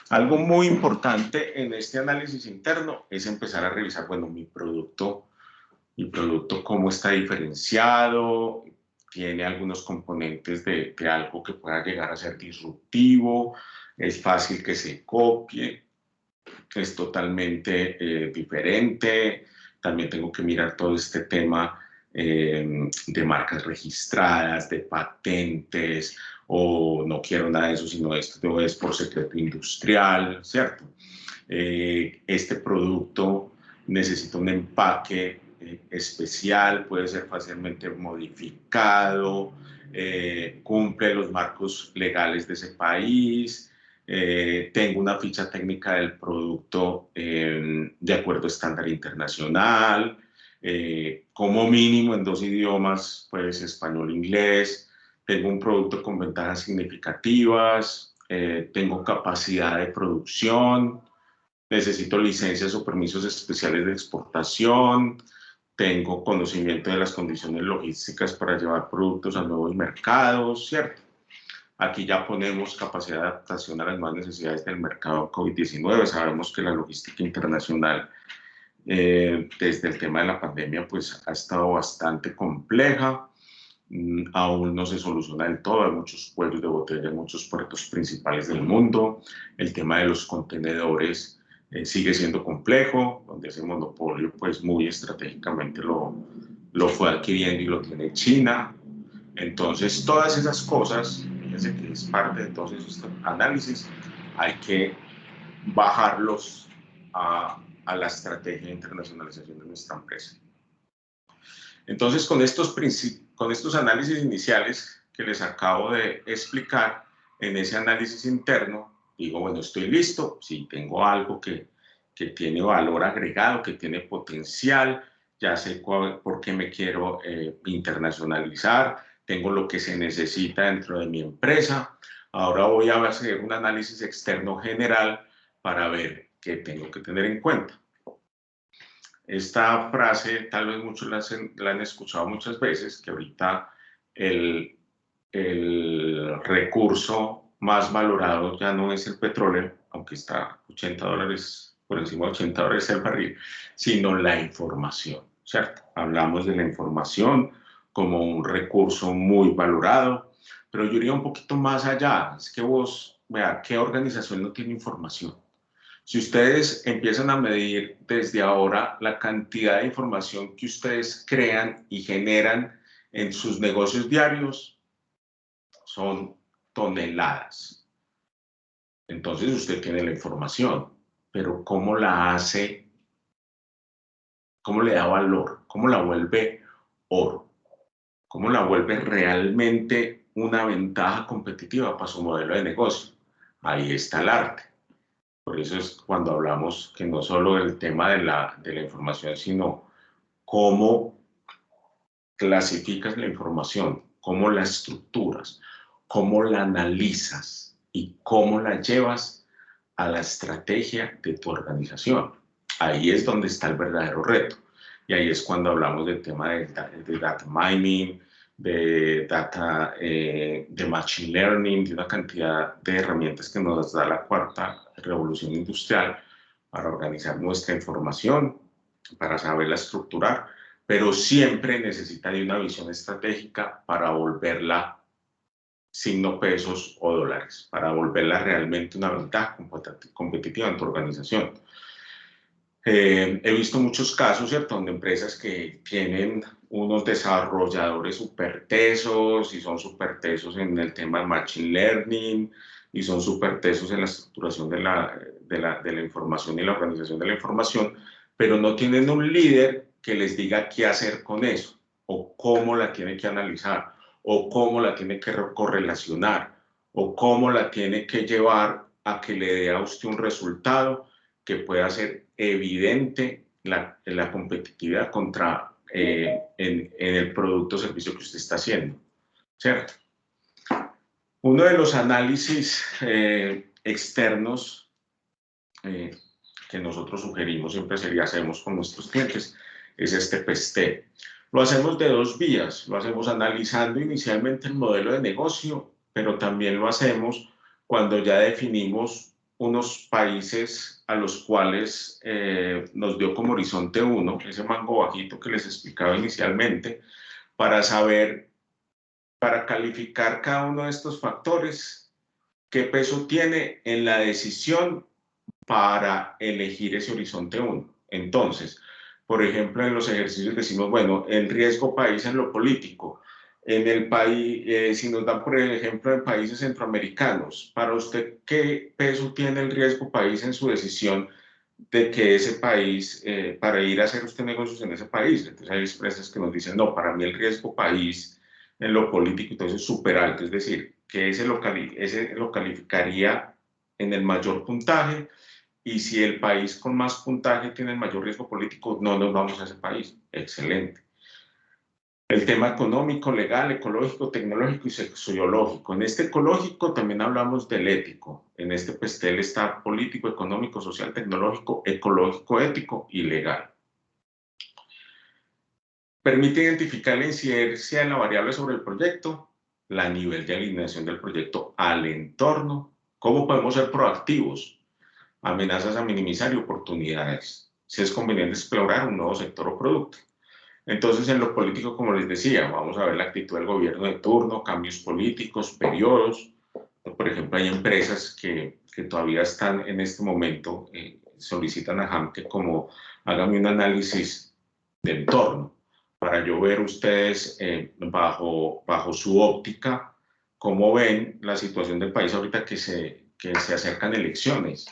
Algo muy importante en este análisis interno es empezar a revisar, bueno, mi producto cómo está diferenciado, tiene algunos componentes de algo que pueda llegar a ser disruptivo, es fácil que se copie, es totalmente diferente. También tengo que mirar todo este tema de marcas registradas, de patentes, o no quiero nada de eso, sino esto es por secreto industrial, ¿cierto? Este producto necesita un empaque especial, puede ser fácilmente modificado, cumple los marcos legales de ese país, tengo una ficha técnica del producto de acuerdo a estándar internacional, como mínimo en 2 idiomas, pues español e inglés, tengo un producto con ventajas significativas, tengo capacidad de producción, necesito licencias o permisos especiales de exportación, tengo conocimiento de las condiciones logísticas para llevar productos a nuevos mercados, ¿cierto? Aquí ya ponemos capacidad de adaptación a las nuevas necesidades del mercado COVID-19. Sabemos que la logística internacional desde el tema de la pandemia pues ha estado bastante compleja. Aún no se soluciona del todo, hay muchos cuellos de botella en muchos puertos principales del mundo. El tema de los contenedores sigue siendo complejo, donde ese monopolio pues muy estratégicamente lo fue adquiriendo y lo tiene China. Entonces, todas esas cosas, fíjense que es parte de todos esos análisis, hay que bajarlos a la estrategia de internacionalización de nuestra empresa. Entonces, con estos análisis iniciales que les acabo de explicar, en ese análisis interno, digo, bueno, estoy listo, si tengo algo que tiene valor agregado, que tiene potencial, ya sé por qué me quiero internacionalizar, tengo lo que se necesita dentro de mi empresa. Ahora voy a hacer un análisis externo general para ver qué tengo que tener en cuenta. Esta frase tal vez muchos la han escuchado muchas veces, que ahorita el recurso más valorado ya no es el petróleo, aunque está $80, por encima de $80 el barril, sino la información, ¿cierto? Hablamos de la información como un recurso muy valorado, pero yo iría un poquito más allá. Es que vos, vea, ¿qué organización no tiene información? Si ustedes empiezan a medir desde ahora la cantidad de información que ustedes crean y generan en sus negocios diarios, son toneladas. Entonces usted tiene la información, pero ¿cómo la hace? ¿Cómo le da valor? ¿Cómo la vuelve oro? ¿Cómo la vuelve realmente una ventaja competitiva para su modelo de negocio? Ahí está el arte. Por eso es cuando hablamos que no solo el tema de la información, sino cómo clasificas la información, cómo la estructuras, cómo la analizas y cómo la llevas a la estrategia de tu organización. Ahí es donde está el verdadero reto. Y ahí es cuando hablamos del tema de data mining, de data, de machine learning, de una cantidad de herramientas que nos da la cuarta revolución industrial para organizar nuestra información, para saberla estructurar, pero siempre necesita de una visión estratégica para volverla signo pesos o dólares, para volverla realmente una ventaja competitiva en tu organización. He visto muchos casos, ¿cierto?, donde empresas que tienen unos desarrolladores súper tesos y son súper tesos en el tema de Machine Learning y son súper tesos en la estructuración de la información y la organización de la información, pero no tienen un líder que les diga qué hacer con eso o cómo la tiene que analizar o cómo la tiene que correlacionar o cómo la tiene que llevar a que le dé a usted un resultado que pueda ser evidente la competitividad contra en el producto o servicio que usted está haciendo, ¿cierto? Uno de los análisis externos que nosotros sugerimos, siempre hacemos con nuestros clientes, es este PESTEL. Lo hacemos de dos vías, lo hacemos analizando inicialmente el modelo de negocio, pero también lo hacemos cuando ya definimos unos países a los cuales nos dio como horizonte 1, ese mango bajito que les explicaba inicialmente, para saber, para calificar cada uno de estos factores, qué peso tiene en la decisión para elegir ese horizonte 1. Entonces, por ejemplo, en los ejercicios decimos, bueno, el riesgo país en lo político. En el país, si nos dan por ejemplo en países centroamericanos, para usted, ¿qué peso tiene el riesgo país en su decisión de que ese país, para ir a hacer usted negocios en ese país? Entonces hay empresas que nos dicen, no, para mí el riesgo país en lo político entonces es súper alto, es decir, que ese lo calificaría en el mayor puntaje, y si el país con más puntaje tiene el mayor riesgo político, no nos vamos a ese país. Excelente. El tema económico, legal, ecológico, tecnológico y sociológico. En este ecológico también hablamos del ético. En este PESTEL está político, económico, social, tecnológico, ecológico, ético y legal. Permite identificar la incidencia de la variable sobre el proyecto, la nivel de alineación del proyecto al entorno, cómo podemos ser proactivos, amenazas a minimizar y oportunidades, si es conveniente explorar un nuevo sector o producto. Entonces, en lo político, como les decía, vamos a ver la actitud del gobierno de turno, cambios políticos, periodos. Por ejemplo, hay empresas que todavía están en este momento, solicitan a JAM que como hágame un análisis de entorno para yo ver ustedes bajo su óptica cómo ven la situación del país ahorita que se acercan elecciones.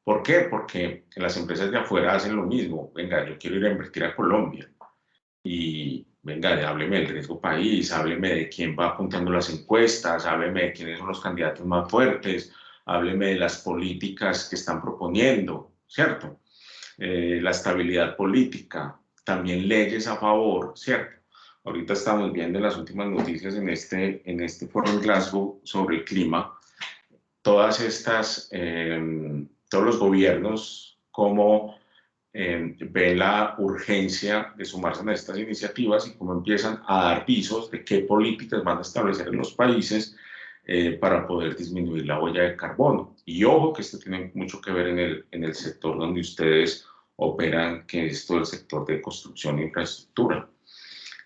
¿Por qué? Porque las empresas de afuera hacen lo mismo. Venga, yo quiero ir a invertir a Colombia. Y venga, hábleme del riesgo país, hábleme de quién va apuntando las encuestas, hábleme de quiénes son los candidatos más fuertes, hábleme de las políticas que están proponiendo, ¿cierto? La estabilidad política, también leyes a favor, ¿cierto? Ahorita estamos viendo en las últimas noticias en este foro en Glasgow sobre el clima, todos los gobiernos, cómo ven la urgencia de sumarse a estas iniciativas y cómo empiezan a dar visos de qué políticas van a establecer en los países para poder disminuir la huella de carbono. Y ojo que esto tiene mucho que ver en el sector donde ustedes operan, que es todo el sector de construcción e infraestructura.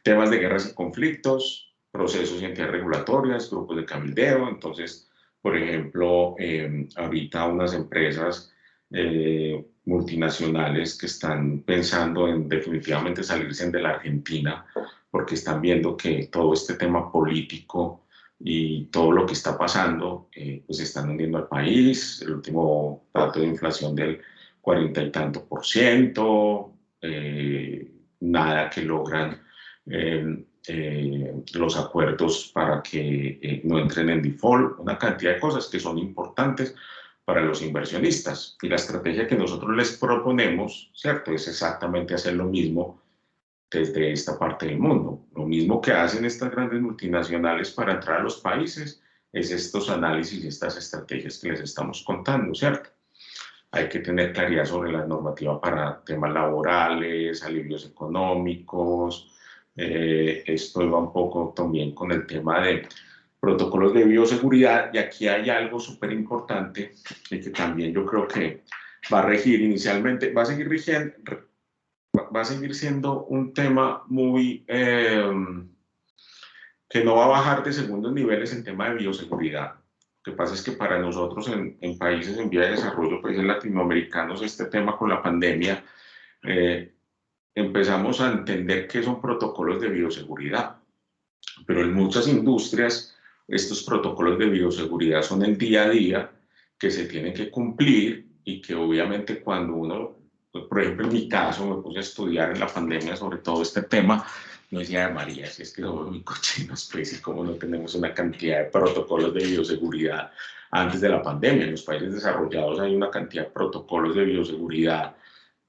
Temas de guerras y conflictos, procesos y entidades regulatorias, grupos de cabildeo. Entonces, por ejemplo, ahorita unas empresas multinacionales que están pensando en definitivamente salirse de la Argentina porque están viendo que todo este tema político y todo lo que está pasando pues están hundiendo al país. El último dato de inflación del 40 y tanto %, nada que logran los acuerdos para que no entren en default, una cantidad de cosas que son importantes para los inversionistas. Y la estrategia que nosotros les proponemos, ¿cierto?, es exactamente hacer lo mismo desde esta parte del mundo. Lo mismo que hacen estas grandes multinacionales para entrar a los países, es estos análisis y estas estrategias que les estamos contando, ¿cierto? Hay que tener claridad sobre la normativa para temas laborales, alivios económicos, Esto va un poco también con el tema de protocolos de bioseguridad, y aquí hay algo súper importante y que también yo creo que va a regir inicialmente, va a seguir rigiendo, va a seguir siendo un tema muy que no va a bajar de segundos niveles en tema de bioseguridad. Lo que pasa es que para nosotros en países en vía de desarrollo, países latinoamericanos, este tema con la pandemia, empezamos a entender qué son protocolos de bioseguridad. Pero en muchas industrias, estos protocolos de bioseguridad son el día a día que se tienen que cumplir y que obviamente cuando uno, por ejemplo en mi caso, me puse a estudiar en la pandemia sobre todo este tema, no decía, María, si es que somos muy cochinos, pues, y cómo no tenemos una cantidad de protocolos de bioseguridad antes de la pandemia. En los países desarrollados hay una cantidad de protocolos de bioseguridad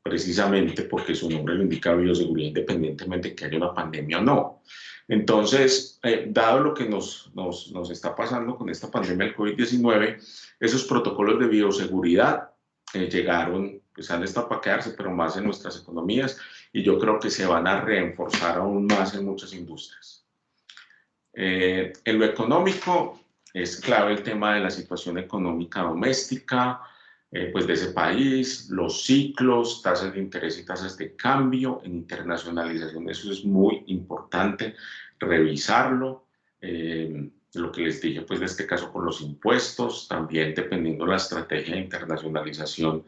precisamente porque su nombre lo indica, bioseguridad, independientemente de que haya una pandemia o no. Entonces, dado lo que nos está pasando con esta pandemia del COVID-19, esos protocolos de bioseguridad llegaron, pues han estado para quedarse, pero más en nuestras economías, y yo creo que se van a reforzar aún más en muchas industrias. En lo económico, es clave el tema de la situación económica doméstica, pues de ese país, los ciclos, tasas de interés y tasas de cambio en internacionalización. Eso es muy importante revisarlo. Lo que les dije, pues de este caso con los impuestos, también dependiendo de la estrategia de internacionalización,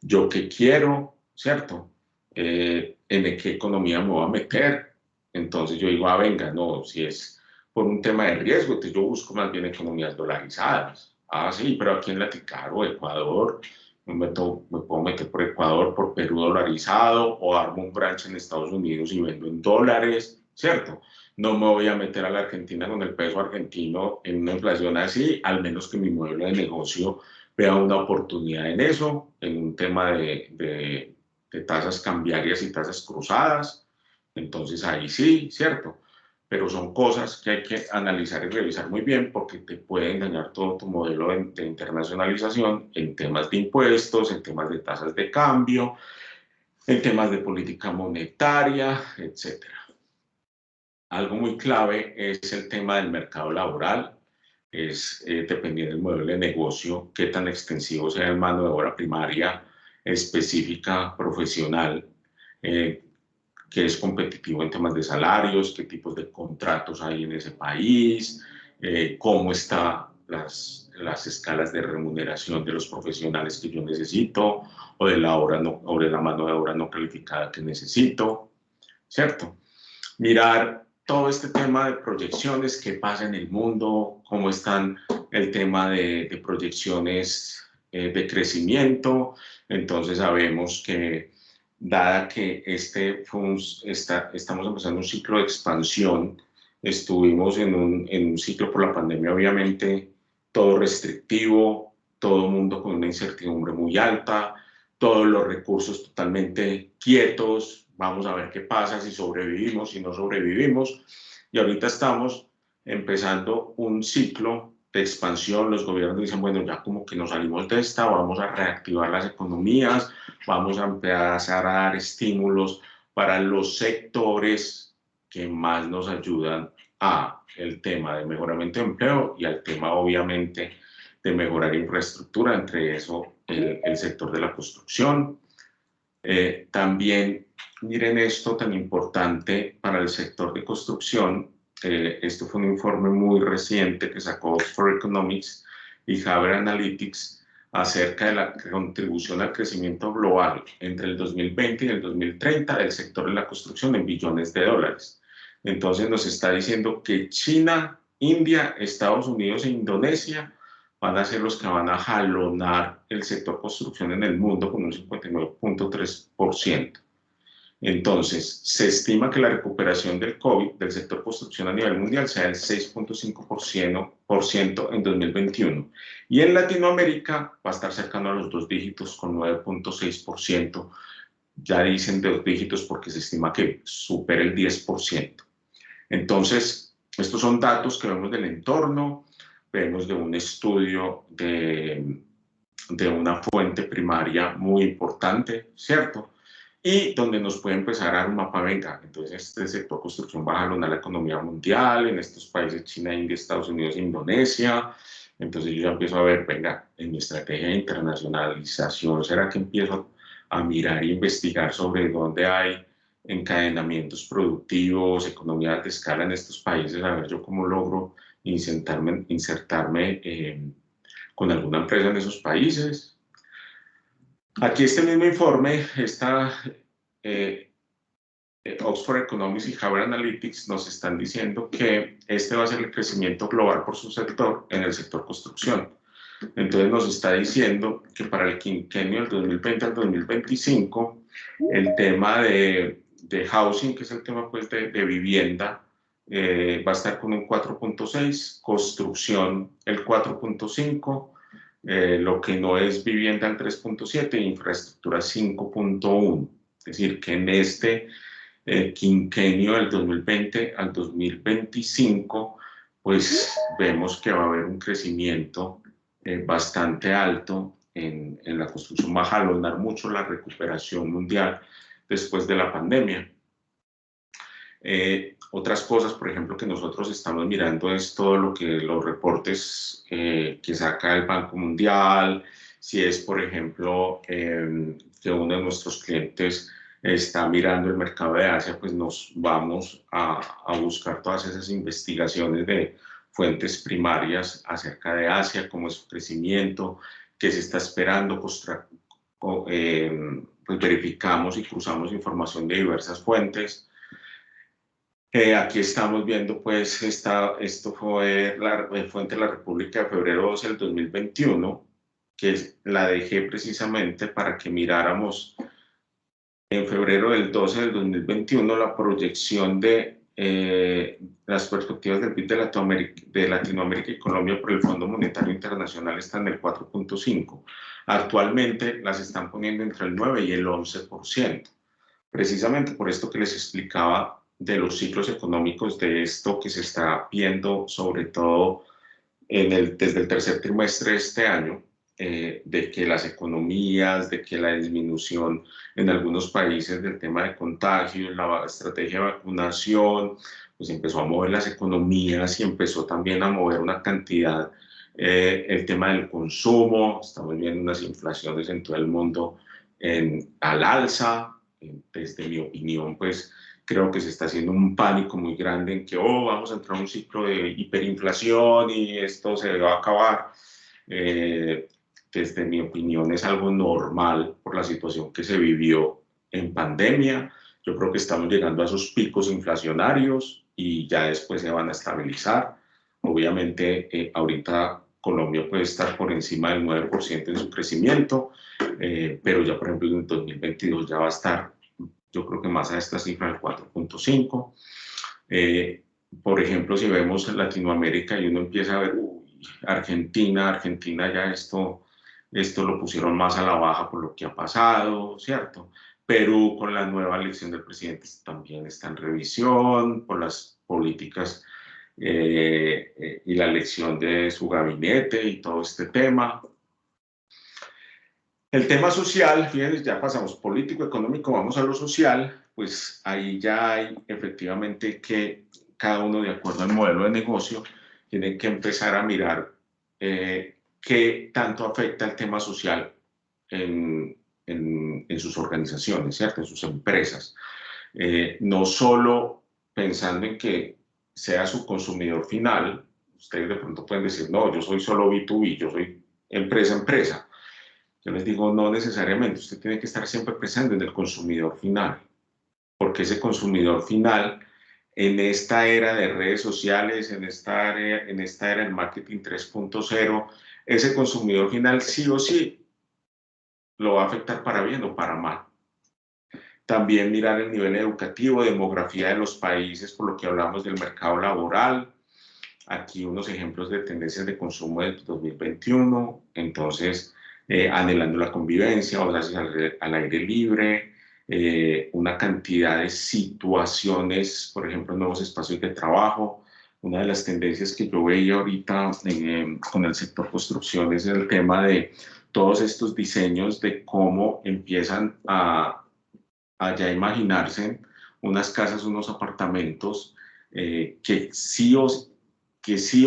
yo qué quiero, ¿cierto? En qué economía me voy a meter. Entonces yo digo, venga, no, si es por un tema de riesgo, entonces yo busco más bien economías dolarizadas. Sí, pero aquí en Latinoamérica, Ecuador, me puedo meter por Ecuador, por Perú dolarizado, o armo un branch en Estados Unidos y vendo en dólares, ¿cierto? No me voy a meter a la Argentina con el peso argentino en una inflación así, al menos que mi modelo de negocio vea una oportunidad en eso, en un tema de tasas cambiarias y tasas cruzadas. Entonces ahí sí, ¿cierto? Pero son cosas que hay que analizar y revisar muy bien porque te puede engañar todo tu modelo de internacionalización en temas de impuestos, en temas de tasas de cambio, en temas de política monetaria, etc. Algo muy clave es el tema del mercado laboral, es dependiendo del modelo de negocio, qué tan extensivo sea el mano de obra primaria, específica, profesional, eh, que es competitivo en temas de salarios, qué tipos de contratos hay en ese país, cómo están las escalas de remuneración de los profesionales que yo necesito o de o de la mano de obra no calificada que necesito, ¿cierto? Mirar todo este tema de proyecciones, qué pasa en el mundo, cómo están el tema de proyecciones de crecimiento. Entonces sabemos que dada que estamos empezando un ciclo de expansión, estuvimos en un ciclo por la pandemia, obviamente, todo restrictivo, todo el mundo con una incertidumbre muy alta, todos los recursos totalmente quietos, vamos a ver qué pasa, si sobrevivimos, si no sobrevivimos, y ahorita estamos empezando un ciclo de expansión. Los gobiernos dicen, bueno, ya como que nos salimos de esta, vamos a reactivar las economías, vamos a empezar a dar estímulos para los sectores que más nos ayudan a el tema de mejoramiento de empleo y al tema, obviamente, de mejorar infraestructura, entre eso el sector de la construcción. También miren esto tan importante para el sector de construcción. Esto fue un informe muy reciente que sacó Oxford Economics y Harvard Analytics acerca de la contribución al crecimiento global entre el 2020 y el 2030 del sector de la construcción en billones de dólares. Entonces nos está diciendo que China, India, Estados Unidos e Indonesia van a ser los que van a jalonar el sector construcción en el mundo con un 59.3%. Entonces, se estima que la recuperación del COVID del sector construcción a nivel mundial sea del 6.5% en 2021. Y en Latinoamérica va a estar cercano a los 2 dígitos con 9.6%. Ya dicen 2 dígitos porque se estima que supere el 10%. Entonces, estos son datos que vemos del entorno, vemos de un estudio de una fuente primaria muy importante, ¿cierto? y donde nos puede empezar a dar un mapa, venga, entonces este sector construcción va a jalonar la economía mundial, en estos países China, India, Estados Unidos, Indonesia. Entonces yo ya empiezo a ver, venga, en mi estrategia de internacionalización, ¿será que empiezo a mirar e investigar sobre dónde hay encadenamientos productivos, economías de escala en estos países, a ver yo cómo logro insertarme con alguna empresa en esos países? Aquí este mismo informe, Oxford Economics y Harvard Analytics nos están diciendo que este va a ser el crecimiento global por su sector en el sector construcción. Entonces nos está diciendo que para el quinquenio del 2020 al 2025, el tema de housing, que es el tema pues, de vivienda, va a estar con un 4.6, construcción el 4.5, lo que no es vivienda el 3.7 e infraestructura 5.1. Es decir, que en este quinquenio del 2020 al 2025, pues vemos que va a haber un crecimiento bastante alto en la construcción, va a jalonar mucho la recuperación mundial después de la pandemia. Otras cosas, por ejemplo, que nosotros estamos mirando es todo lo que los reportes que saca el Banco Mundial, si es, por ejemplo, que uno de nuestros clientes está mirando el mercado de Asia, pues nos vamos a buscar todas esas investigaciones de fuentes primarias acerca de Asia, cómo es su crecimiento, qué se está esperando, pues verificamos y cruzamos información de diversas fuentes. Aquí estamos viendo, pues, esto fue la fuente de la República de febrero 12 del 2021, que la dejé precisamente para que miráramos en febrero del 12 del 2021 la proyección de las perspectivas del PIB de Latinoamérica y Colombia por el Fondo Monetario Internacional están en el 4.5. Actualmente las están poniendo entre el 9 y el 11%. Precisamente por esto que les explicaba de los ciclos económicos, de esto que se está viendo sobre todo desde el tercer trimestre de este año, de que las economías, de que la disminución en algunos países del tema de contagios, la estrategia de vacunación, pues empezó a mover las economías y empezó también a mover una cantidad, el tema del consumo, estamos viendo unas inflaciones en todo el mundo al alza. Desde mi opinión, pues creo que se está haciendo un pánico muy grande en que, vamos a entrar a un ciclo de hiperinflación y esto se va a acabar. Desde mi opinión es algo normal por la situación que se vivió en pandemia. Yo creo que estamos llegando a esos picos inflacionarios y ya después se van a estabilizar. Obviamente, ahorita Colombia puede estar por encima del 9% en su crecimiento, pero ya por ejemplo en el 2022 ya va a estar, yo creo que más a esta cifra del 4.5. Por ejemplo, si vemos en Latinoamérica y uno empieza a ver Argentina ya esto lo pusieron más a la baja por lo que ha pasado, ¿cierto? Perú con la nueva elección del presidente también está en revisión por las políticas y la elección de su gabinete y todo este tema. El tema social, fíjense, ya pasamos político, económico, vamos a lo social, pues ahí ya hay efectivamente que cada uno de acuerdo al modelo de negocio tiene que empezar a mirar qué tanto afecta el tema social en sus organizaciones, ¿cierto? En sus empresas. No solo pensando en que sea su consumidor final, ustedes de pronto pueden decir, no, yo soy solo B2B, yo soy empresa. Yo les digo, no necesariamente, usted tiene que estar siempre presente en el consumidor final, porque ese consumidor final, en esta era de redes sociales, en esta era del marketing 3.0, ese consumidor final sí o sí lo va a afectar para bien o para mal. También mirar el nivel educativo, demografía de los países, por lo que hablamos del mercado laboral. Aquí unos ejemplos de tendencias de consumo del 2021, entonces anhelando la convivencia, horarios al aire libre, una cantidad de situaciones, por ejemplo, nuevos espacios de trabajo. Una de las tendencias que yo veía ahorita con el sector construcción es el tema de todos estos diseños de cómo empiezan a allá imaginarse unas casas, unos apartamentos que sí o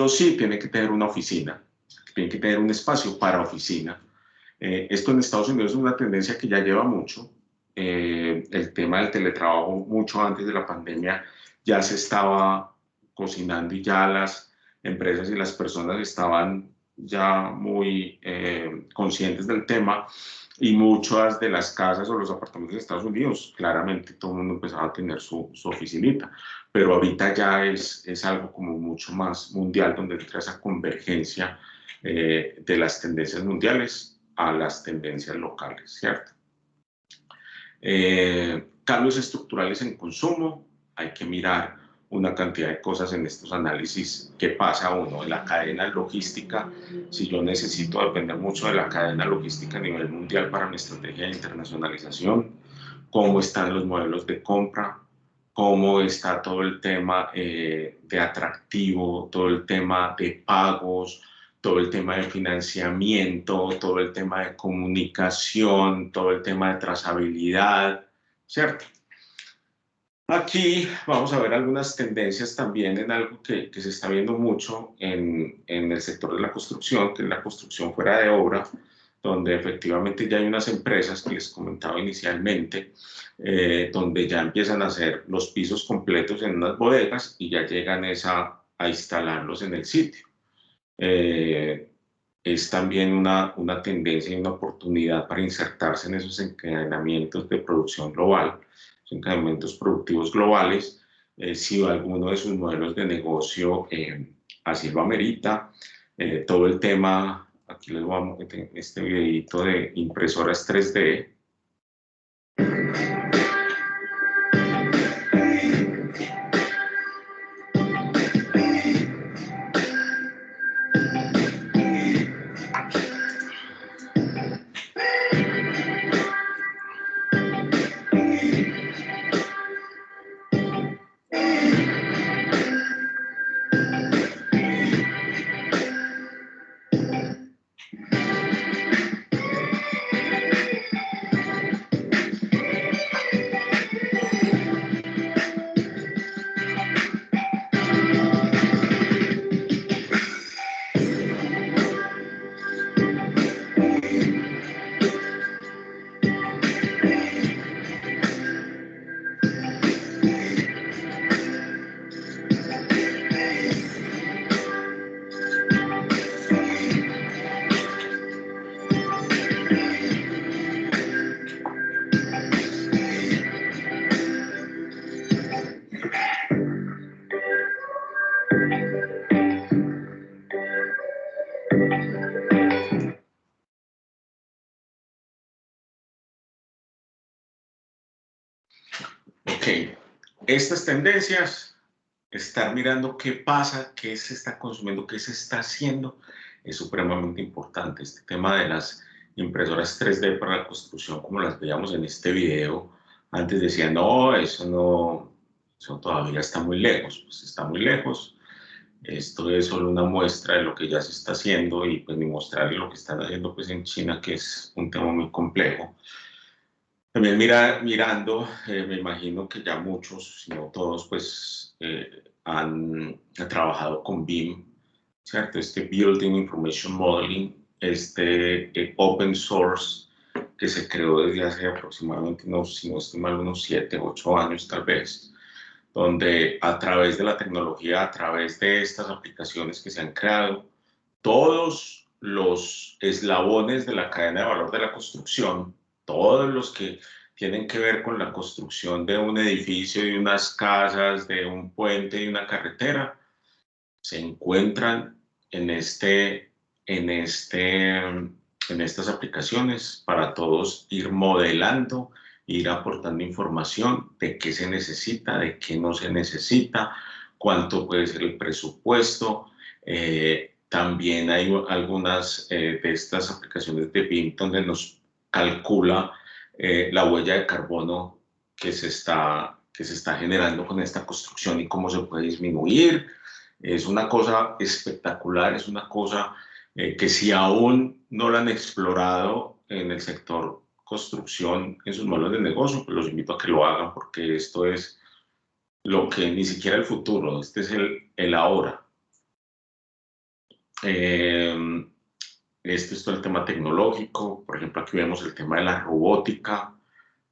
sí tienen que tener una oficina, tienen que tener un espacio para oficina. Esto en Estados Unidos es una tendencia que ya lleva mucho. El tema del teletrabajo, mucho antes de la pandemia, ya se estaba cocinando y ya las empresas y las personas estaban ya muy conscientes del tema, y muchas de las casas o los apartamentos de Estados Unidos, claramente todo el mundo empezaba a tener su oficinita, pero ahorita ya es algo como mucho más mundial, donde entra esa convergencia de las tendencias mundiales a las tendencias locales, ¿cierto? Cambios estructurales en consumo, hay que mirar una cantidad de cosas en estos análisis. ¿Qué pasa uno en la cadena logística? Si yo necesito depender mucho de la cadena logística a nivel mundial para mi estrategia de internacionalización, cómo están los modelos de compra, cómo está todo el tema de atractivo, todo el tema de pagos, todo el tema de financiamiento, todo el tema de comunicación, todo el tema de trazabilidad, ¿cierto? Aquí vamos a ver algunas tendencias también en algo que se está viendo mucho en el sector de la construcción, que es la construcción fuera de obra, donde efectivamente ya hay unas empresas que les comentaba inicialmente, donde ya empiezan a hacer los pisos completos en unas bodegas y ya llegan a instalarlos en el sitio. Es también una tendencia y una oportunidad para insertarse en esos encadenamientos de producción global, encadenamientos productivos globales, si alguno de sus modelos de negocio así lo amerita. Todo el tema, aquí les voy a meter este videito de impresoras 3D. Ok, estas tendencias, estar mirando qué pasa, qué se está consumiendo, qué se está haciendo, es supremamente importante. Este tema de las impresoras 3D para la construcción, como las veíamos en este video, antes decían, no, eso todavía está muy lejos. Pues está muy lejos. Esto es solo una muestra de lo que ya se está haciendo, y pues ni mostrarle lo que están haciendo pues en China, que es un tema muy complejo. También mirando, me imagino que ya muchos, si no todos, pues han trabajado con BIM, ¿cierto? Este Building Information Modeling, open source que se creó desde hace aproximadamente si no estoy mal, unos 7, 8 años tal vez, donde a través de la tecnología, a través de estas aplicaciones que se han creado, todos los eslabones de la cadena de valor de la construcción, todos los que tienen que ver con la construcción de un edificio, de unas casas, de un puente y una carretera, se encuentran en estas aplicaciones para todos ir modelando, ir aportando información de qué se necesita, de qué no se necesita, cuánto puede ser el presupuesto. También hay algunas de estas aplicaciones de BIM donde nos calcula la huella de carbono que se está generando con esta construcción y cómo se puede disminuir. Es una cosa espectacular, es una cosa que si aún no la han explorado en el sector construcción en sus modelos de negocio, pues los invito a que lo hagan porque esto es lo que ni siquiera el futuro, este es el ahora. Este es todo el tema tecnológico, por ejemplo, aquí vemos el tema de la robótica,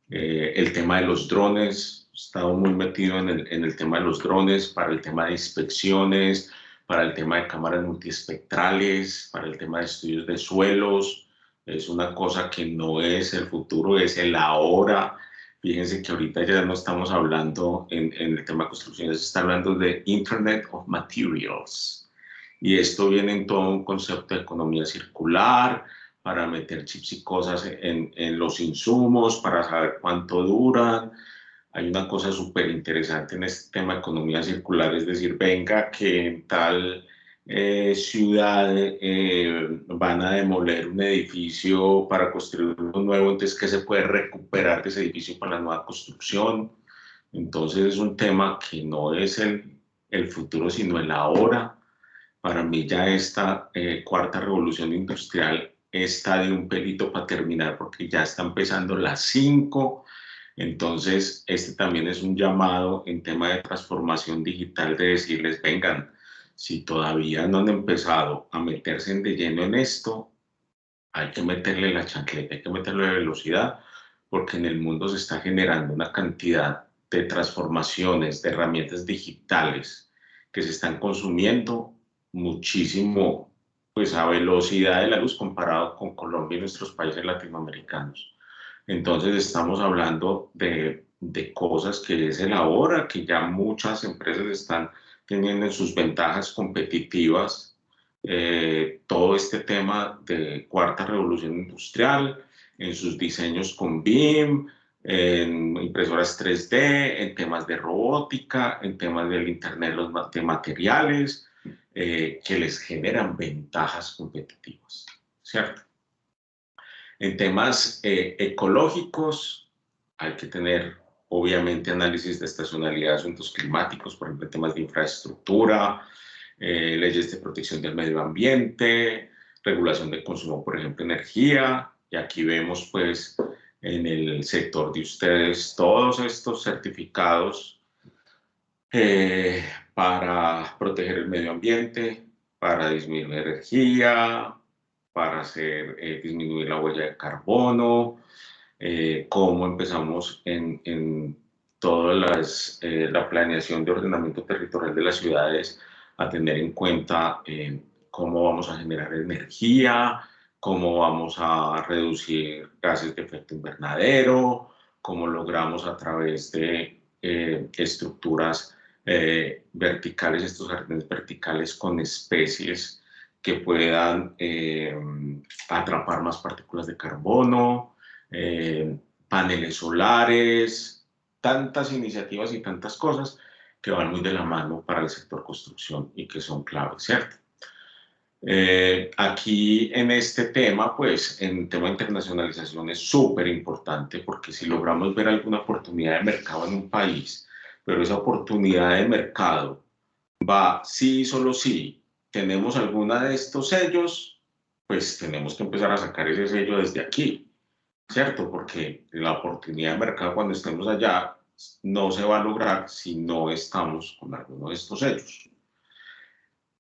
el tema de los drones. He estado muy metido en el tema de los drones para el tema de inspecciones, para el tema de cámaras multiespectrales, para el tema de estudios de suelos. Es una cosa que no es el futuro, es el ahora. Fíjense que ahorita ya no estamos hablando en el tema de construcción, se está hablando de Internet of Materials. Y esto viene en todo un concepto de economía circular, para meter chips y cosas en los insumos, para saber cuánto duran. Hay una cosa súper interesante en este tema de economía circular, es decir, venga que en tal ciudad van a demoler un edificio para construir uno nuevo, entonces ¿qué se puede recuperar de ese edificio para la nueva construcción? Entonces es un tema que no es el futuro, sino el ahora. Para mí ya esta cuarta revolución industrial está de un pelito para terminar porque ya está empezando las 5. Entonces, este también es un llamado en tema de transformación digital de decirles, vengan, si todavía no han empezado a meterse de lleno en esto, hay que meterle la chancleta, hay que meterle la velocidad, porque en el mundo se está generando una cantidad de transformaciones, de herramientas digitales que se están consumiendo muchísimo, pues a velocidad de la luz comparado con Colombia y nuestros países latinoamericanos. Entonces estamos hablando de cosas que es el ahora, que ya muchas empresas están teniendo en sus ventajas competitivas todo este tema de cuarta revolución industrial, en sus diseños con BIM, en impresoras 3D, en temas de robótica, en temas del Internet de materiales, que les generan ventajas competitivas, ¿cierto? En temas ecológicos hay que tener, obviamente, análisis de estacionalidad de asuntos climáticos, por ejemplo, en temas de infraestructura, leyes de protección del medio ambiente, regulación de consumo, por ejemplo, energía. Y aquí vemos, pues, en el sector de ustedes todos estos certificados para proteger el medio ambiente, para disminuir la energía, para disminuir la huella de carbono, cómo empezamos en toda la planeación de ordenamiento territorial de las ciudades a tener en cuenta cómo vamos a generar energía, cómo vamos a reducir gases de efecto invernadero, cómo logramos a través de estructuras verticales, estos jardines verticales con especies que puedan atrapar más partículas de carbono, paneles solares, tantas iniciativas y tantas cosas que van muy de la mano para el sector construcción y que son claves, ¿cierto? Aquí en este tema, pues en tema de internacionalización es súper importante porque si logramos ver alguna oportunidad de mercado en un país, pero esa oportunidad de mercado va sí, solo sí, tenemos alguna de estos sellos, pues tenemos que empezar a sacar ese sello desde aquí, ¿cierto? Porque la oportunidad de mercado cuando estemos allá no se va a lograr si no estamos con alguno de estos sellos.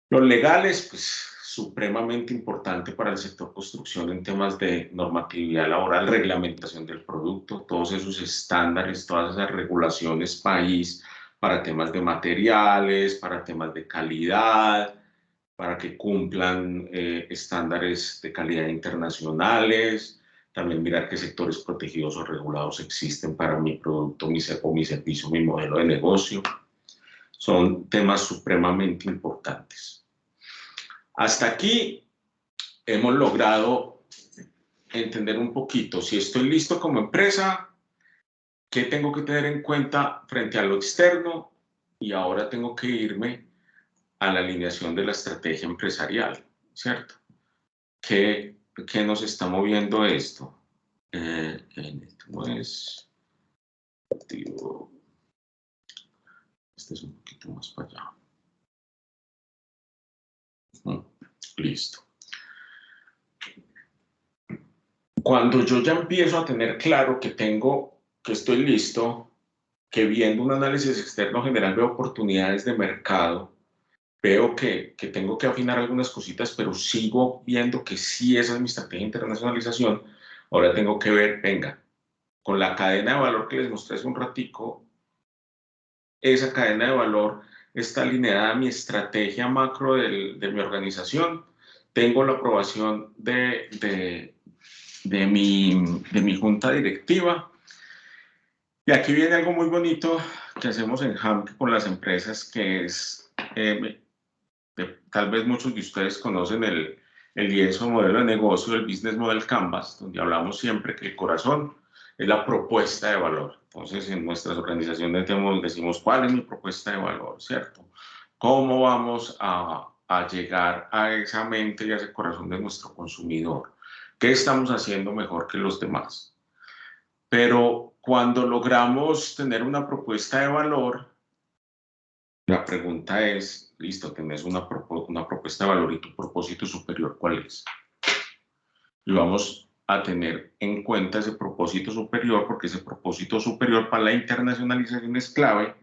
Los legales, pues supremamente importante para el sector construcción en temas de normatividad laboral, reglamentación del producto, todos esos estándares, todas esas regulaciones país para temas de materiales, para temas de calidad, para que cumplan estándares de calidad internacionales. También mirar qué sectores protegidos o regulados existen para mi producto, mi servicio, mi modelo de negocio. Son temas supremamente importantes. Hasta aquí hemos logrado entender un poquito si estoy listo como empresa, qué tengo que tener en cuenta frente a lo externo y ahora tengo que irme a la alineación de la estrategia empresarial, ¿cierto? ¿Qué nos está moviendo esto? No es activo. Este es un poquito más para allá. Listo. Cuando yo ya empiezo a tener claro que estoy listo, que viendo un análisis externo general veo oportunidades de mercado, veo que tengo que afinar algunas cositas, pero sigo viendo que sí, esa es mi estrategia de internacionalización. Ahora tengo que ver, venga, con la cadena de valor que les mostré hace un ratico, esa cadena de valor está alineada a mi estrategia macro de mi organización. Tengo la aprobación de mi junta directiva. Y aquí viene algo muy bonito que hacemos en HAMC con las empresas, que es, tal vez muchos de ustedes conocen el lienzo modelo de negocio, el Business Model Canvas, donde hablamos siempre que el corazón es la propuesta de valor. Entonces, en nuestras organizaciones decimos cuál es mi propuesta de valor, ¿cierto? ¿Cómo vamos a llegar a esa mente y a ese corazón de nuestro consumidor? ¿Qué estamos haciendo mejor que los demás? Pero cuando logramos tener una propuesta de valor, la pregunta es, listo, tenés una propuesta de valor y tu propósito superior, ¿cuál es? Y vamos a tener en cuenta ese propósito superior, porque ese propósito superior para la internacionalización es clave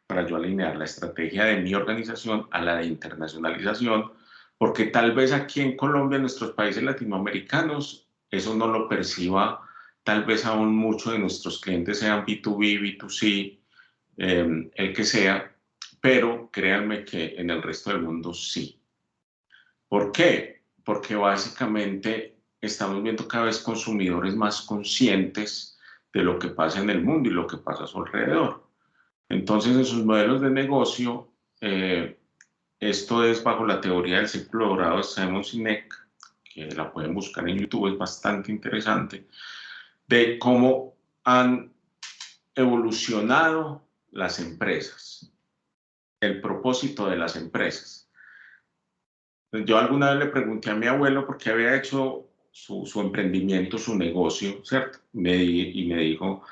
para yo alinear la estrategia de mi organización a la de internacionalización, porque tal vez aquí en Colombia, en nuestros países latinoamericanos, eso no lo perciba, tal vez aún muchos de nuestros clientes sean B2B, B2C, el que sea, pero créanme que en el resto del mundo sí. ¿Por qué? Porque básicamente estamos viendo cada vez consumidores más conscientes de lo que pasa en el mundo y lo que pasa a su alrededor. Entonces, en sus modelos de negocio, esto es bajo la teoría del círculo dorado de Simon Sinek, que la pueden buscar en YouTube, es bastante interesante, de cómo han evolucionado las empresas, el propósito de las empresas. Yo alguna vez le pregunté a mi abuelo por qué había hecho su emprendimiento, su negocio, ¿cierto? Y me dijo,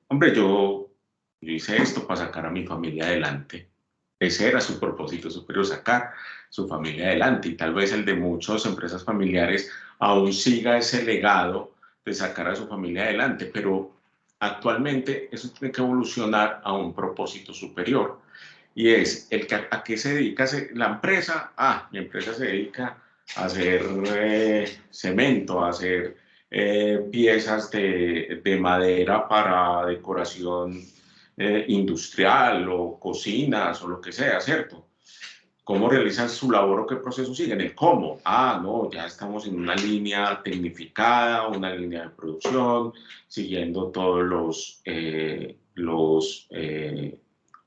hombre, yo hice esto para sacar a mi familia adelante. Ese era su propósito superior, sacar su familia adelante. Y tal vez el de muchas empresas familiares aún siga ese legado de sacar a su familia adelante, pero actualmente eso tiene que evolucionar a un propósito superior. Y es, ¿a qué se dedica la empresa? Mi empresa se dedica a hacer cemento, a hacer piezas de madera para decoración industrial o cocinas o lo que sea, ¿cierto? ¿Cómo realizan su labor o qué proceso siguen? El cómo. No, ya estamos en una línea tecnificada, una línea de producción, siguiendo todos los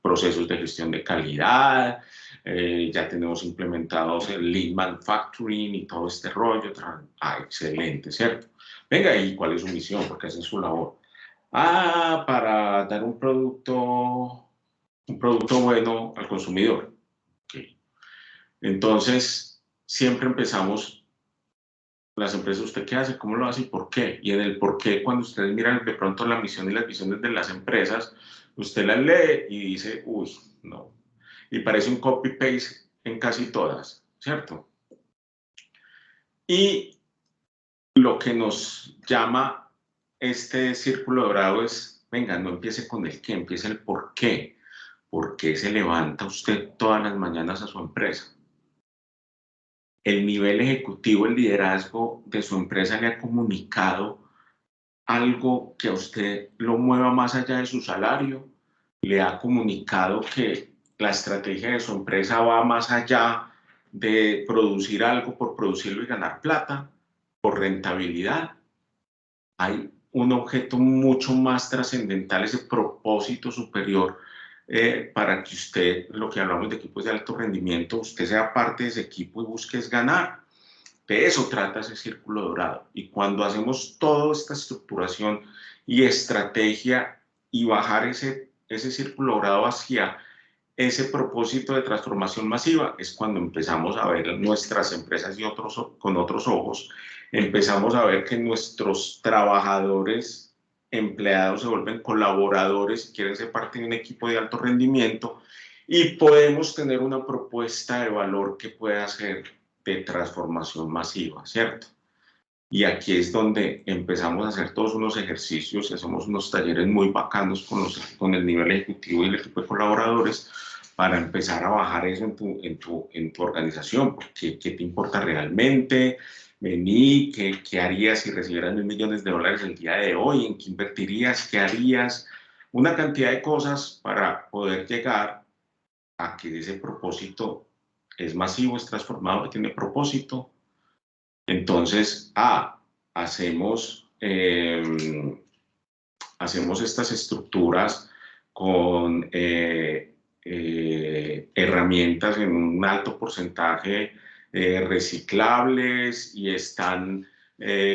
procesos de gestión de calidad. Ya tenemos implementados el Lean Manufacturing y todo este rollo. Excelente, ¿cierto? Venga, ¿y cuál es su misión? Porque hacen su labor. Para dar un producto bueno al consumidor. Okay. Entonces, siempre empezamos, las empresas, ¿usted qué hace? ¿Cómo lo hace y por qué? Y en el por qué, cuando ustedes miran de pronto la misión y las visiones de las empresas, usted las lee y dice, uy, no. Y parece un copy-paste en casi todas, ¿cierto? Y lo que nos llama este círculo dorado es, venga, no empiece con el qué, empiece el por qué. ¿Por qué se levanta usted todas las mañanas a su empresa? El nivel ejecutivo, el liderazgo de su empresa le ha comunicado algo que a usted lo mueva más allá de su salario, le ha comunicado que la estrategia de su empresa va más allá de producir algo por producirlo y ganar plata, por rentabilidad. Hay un objeto mucho más trascendental, ese propósito superior para que usted, lo que hablamos de equipos de alto rendimiento, usted sea parte de ese equipo y busque es ganar. De eso trata ese círculo dorado. Y cuando hacemos toda esta estructuración y estrategia y bajar ese círculo dorado hacia ese propósito de transformación masiva, es cuando empezamos a ver nuestras empresas con otros ojos, empezamos a ver que nuestros trabajadores, empleados se vuelven colaboradores y quieren ser parte de un equipo de alto rendimiento y podemos tener una propuesta de valor que pueda ser de transformación masiva, ¿cierto? Y aquí es donde empezamos a hacer todos unos ejercicios y hacemos unos talleres muy bacanos con el nivel ejecutivo y el equipo de colaboradores para empezar a bajar eso en tu organización. Porque, ¿qué te importa realmente? Vení, ¿qué harías si recibieras $1.000.000 el día de hoy? ¿En qué invertirías? ¿Qué harías? Una cantidad de cosas para poder llegar a que ese propósito es masivo, es transformado, tiene propósito. Entonces, hacemos, hacemos estas estructuras con herramientas en un alto porcentaje reciclables y están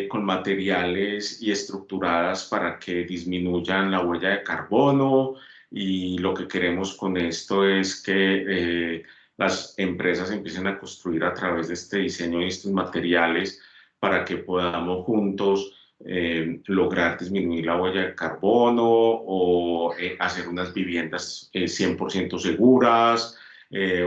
con materiales y estructuradas para que disminuyan la huella de carbono. Y lo que queremos con esto es que las empresas empiecen a construir a través de este diseño y estos materiales para que podamos juntos lograr disminuir la huella de carbono o hacer unas viviendas 100% seguras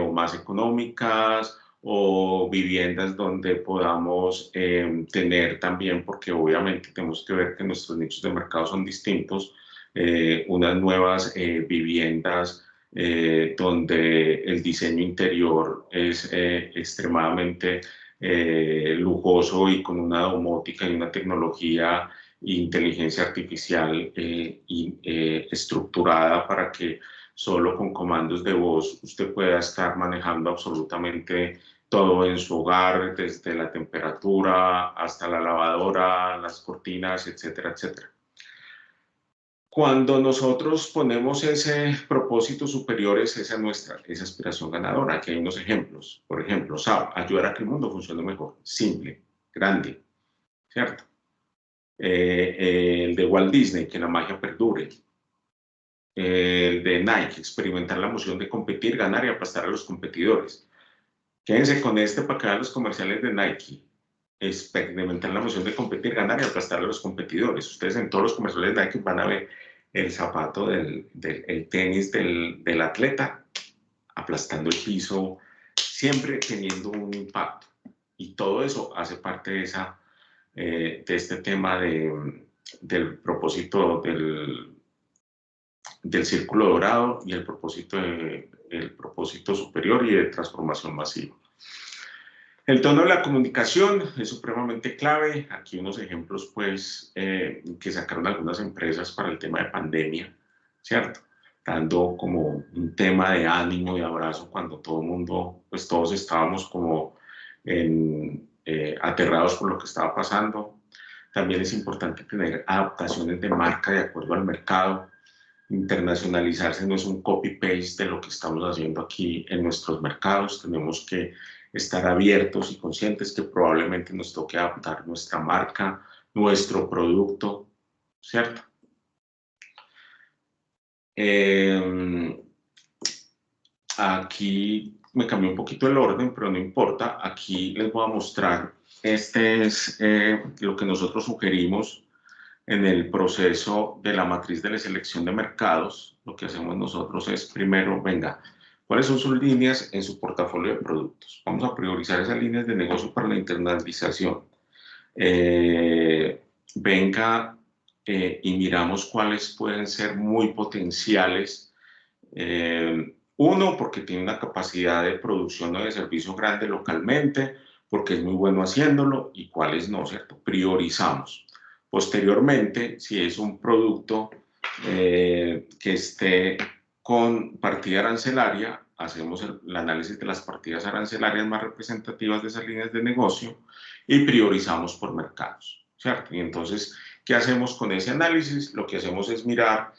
o más económicas, o viviendas donde podamos tener también, porque obviamente tenemos que ver que nuestros nichos de mercado son distintos, unas nuevas viviendas donde el diseño interior es extremadamente lujoso y con una domótica y una tecnología e inteligencia artificial estructurada para que solo con comandos de voz usted pueda estar manejando absolutamente todo en su hogar, desde la temperatura hasta la lavadora, las cortinas, etcétera, etcétera. Cuando nosotros ponemos ese propósito superior, es esa nuestra, esa aspiración ganadora. Aquí hay unos ejemplos. Por ejemplo, SAP, ayudar a que el mundo funcione mejor. Simple, grande, ¿cierto? El de Walt Disney, que la magia perdure. El de Nike, experimentar la emoción de competir, ganar y aplastar a los competidores. Quédense con este para que vean los comerciales de Nike. Experimentar la emoción de competir, ganar y aplastar a los competidores. Ustedes en todos los comerciales de Nike van a ver el zapato el tenis del atleta aplastando el piso, siempre teniendo un impacto. Y todo eso hace parte de este tema del propósito del círculo dorado y el propósito superior y de transformación masiva. El tono de la comunicación es supremamente clave. Aquí unos ejemplos, pues, que sacaron algunas empresas para el tema de pandemia, ¿cierto? Dando como un tema de ánimo y abrazo cuando todo el mundo, pues todos estábamos como aterrados por lo que estaba pasando. También es importante tener adaptaciones de marca de acuerdo al mercado. Internacionalizarse no es un copy-paste de lo que estamos haciendo aquí en nuestros mercados. Tenemos que estar abiertos y conscientes que probablemente nos toque adaptar nuestra marca, nuestro producto, ¿cierto? Aquí me cambió un poquito el orden, pero no importa. Aquí les voy a mostrar, este es lo que nosotros sugerimos en el proceso de la matriz de la selección de mercados. Lo que hacemos nosotros es primero, venga, ¿cuáles son sus líneas en su portafolio de productos? Vamos a priorizar esas líneas de negocio para la internalización. Venga y miramos cuáles pueden ser muy potenciales. Uno, porque tiene una capacidad de producción o de servicio grande localmente, porque es muy bueno haciéndolo, y cuáles no, ¿cierto? Priorizamos. Posteriormente, si es un producto que esté con partida arancelaria, hacemos el análisis de las partidas arancelarias más representativas de esas líneas de negocio y priorizamos por mercados, ¿cierto? Y entonces, ¿qué hacemos con ese análisis? Lo que hacemos es mirar,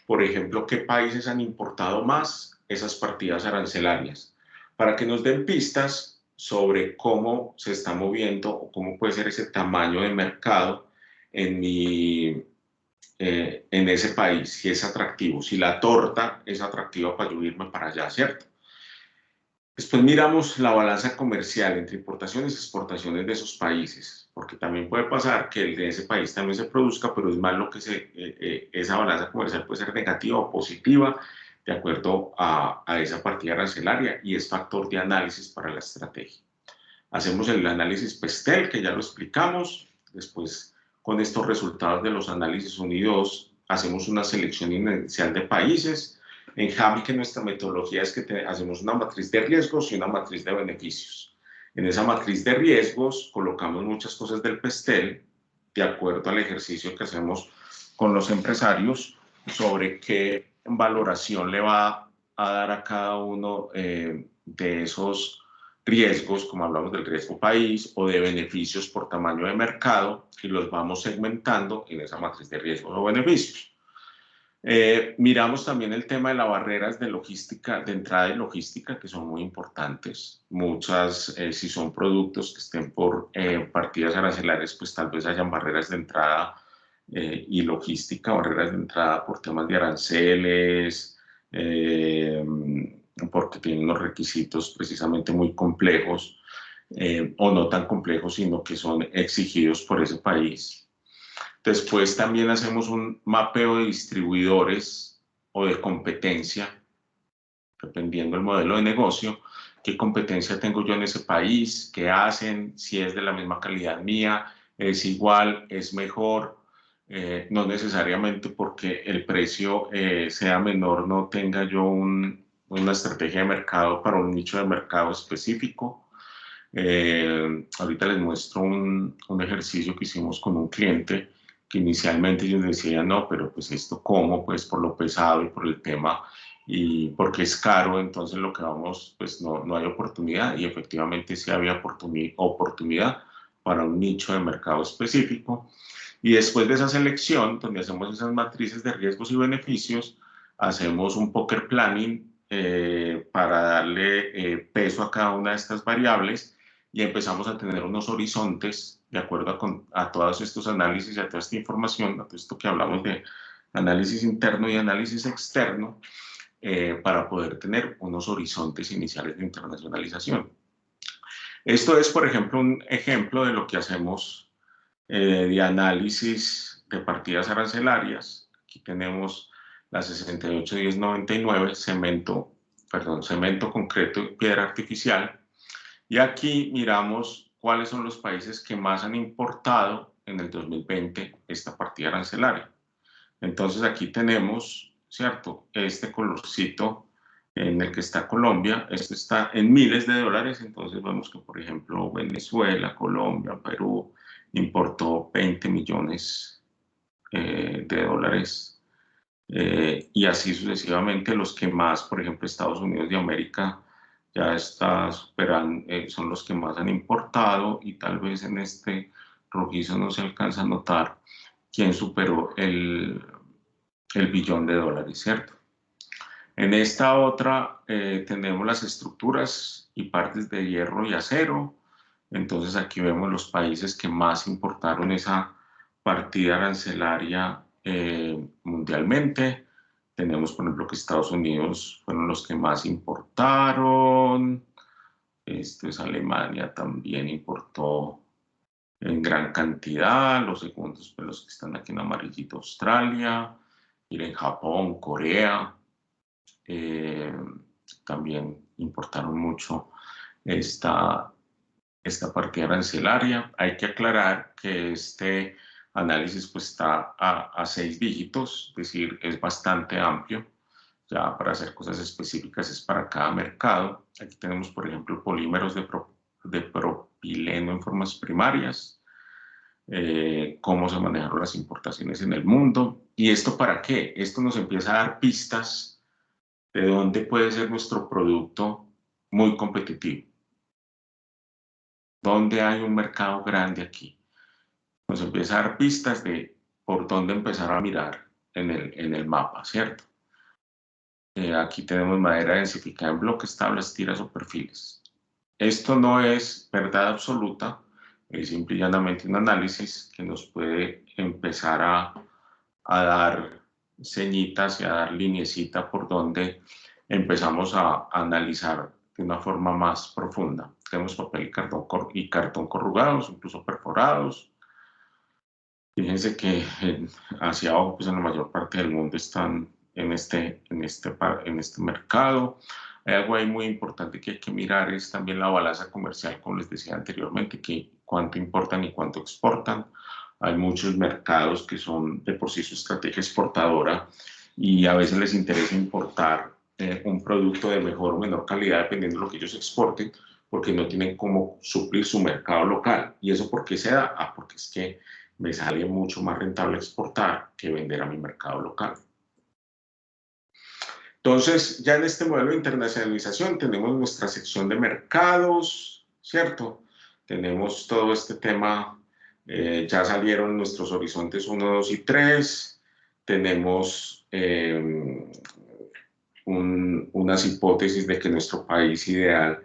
por ejemplo, qué países han importado más esas partidas arancelarias, para que nos den pistas sobre cómo se está moviendo o cómo puede ser ese tamaño de mercado en ese país, si es atractivo, si la torta es atractiva para yo irme para allá, ¿cierto? Después miramos la balanza comercial entre importaciones y exportaciones de esos países, porque también puede pasar que el de ese país también se produzca, pero es más lo que esa balanza comercial puede ser negativa o positiva de acuerdo a esa partida arancelaria, y es factor de análisis para la estrategia. Hacemos el análisis PESTEL, que ya lo explicamos, Después, con estos resultados de los análisis 1 y 2, hacemos una selección inicial de países. En Hamic, nuestra metodología es que hacemos una matriz de riesgos y una matriz de beneficios. En esa matriz de riesgos colocamos muchas cosas del PESTEL, de acuerdo al ejercicio que hacemos con los empresarios, sobre qué valoración le va a dar a cada uno de esos riesgos, como hablamos del riesgo país, o de beneficios por tamaño de mercado, y los vamos segmentando en esa matriz de riesgos o beneficios. Miramos también el tema de las barreras de logística, de entrada y logística, que son muy importantes. Muchas, si son productos que estén por partidas arancelarias, pues tal vez hayan barreras de entrada y logística, barreras de entrada por temas de aranceles, porque tienen unos requisitos precisamente muy complejos, o no tan complejos, sino que son exigidos por ese país. Después también hacemos un mapeo de distribuidores o de competencia, dependiendo del modelo de negocio, qué competencia tengo yo en ese país, qué hacen, si es de la misma calidad mía, es igual, es mejor, no necesariamente porque el precio sea menor, no tenga yo una estrategia de mercado para un nicho de mercado específico. Ahorita les muestro un ejercicio que hicimos con un cliente que inicialmente ellos decían, no, pero pues esto cómo, pues por lo pesado y por el tema y porque es caro, entonces lo que vamos, pues no hay oportunidad, y efectivamente sí había oportunidad para un nicho de mercado específico. Y después de esa selección, donde hacemos esas matrices de riesgos y beneficios, hacemos un poker planning para darle peso a cada una de estas variables, y empezamos a tener unos horizontes de acuerdo a todos estos análisis y a toda esta información, a todo esto que hablamos de análisis interno y análisis externo, para poder tener unos horizontes iniciales de internacionalización. Esto es, por ejemplo, un ejemplo de lo que hacemos de análisis de partidas arancelarias. Aquí tenemos la 681099, cemento concreto y piedra artificial. Y aquí miramos cuáles son los países que más han importado en el 2020 esta partida arancelaria. Entonces aquí tenemos, ¿cierto? Este colorcito en el que está Colombia, esto está en miles de dólares, entonces vemos que, por ejemplo, Venezuela, Colombia, Perú, importó 20 millones de dólares, y así sucesivamente. Los que más, por ejemplo, Estados Unidos de América, ya está superando, son los que más han importado, y tal vez en este rojizo no se alcanza a notar quién superó el billón de dólares, ¿cierto? En esta otra tenemos las estructuras y partes de hierro y acero. Entonces aquí vemos los países que más importaron esa partida arancelaria mundialmente. Tenemos, por ejemplo, que Estados Unidos fueron los que más importaron. Esto es Alemania, también importó en gran cantidad. Los segundos, pues los que están aquí en amarillito, Australia, miren, Japón, Corea, también importaron mucho esta partida arancelaria. Hay que aclarar que este análisis pues está a 6 dígitos, es decir, es bastante amplio. Ya para hacer cosas específicas es para cada mercado. Aquí tenemos, por ejemplo, polímeros de propileno en formas primarias, cómo se manejaron las importaciones en el mundo. ¿Y esto para qué? Esto nos empieza a dar pistas de dónde puede ser nuestro producto muy competitivo. ¿Dónde hay un mercado grande aquí? Nos empieza a dar pistas de por dónde empezar a mirar en el mapa, ¿cierto? Aquí tenemos madera densificada en bloques, tablas, tiras o perfiles. Esto no es verdad absoluta, es simple y llanamente un análisis que nos puede empezar a dar señitas y a dar lineecita por donde empezamos a analizar de una forma más profunda. Tenemos papel y cartón corrugados, incluso perforados. Fíjense que hacia abajo, pues en la mayor parte del mundo están en este mercado. Hay algo ahí muy importante que hay que mirar, es también la balanza comercial, como les decía anteriormente, que cuánto importan y cuánto exportan. Hay muchos mercados que son de por sí su estrategia exportadora y a veces les interesa importar un producto de mejor o menor calidad dependiendo de lo que ellos exporten, porque no tienen cómo suplir su mercado local. ¿Y eso por qué se da? Porque es que me sale mucho más rentable exportar que vender a mi mercado local. Entonces, ya en este modelo de internacionalización tenemos nuestra sección de mercados, ¿cierto? Tenemos todo este tema, ya salieron nuestros horizontes 1, 2 y 3, tenemos unas hipótesis de que nuestro país ideal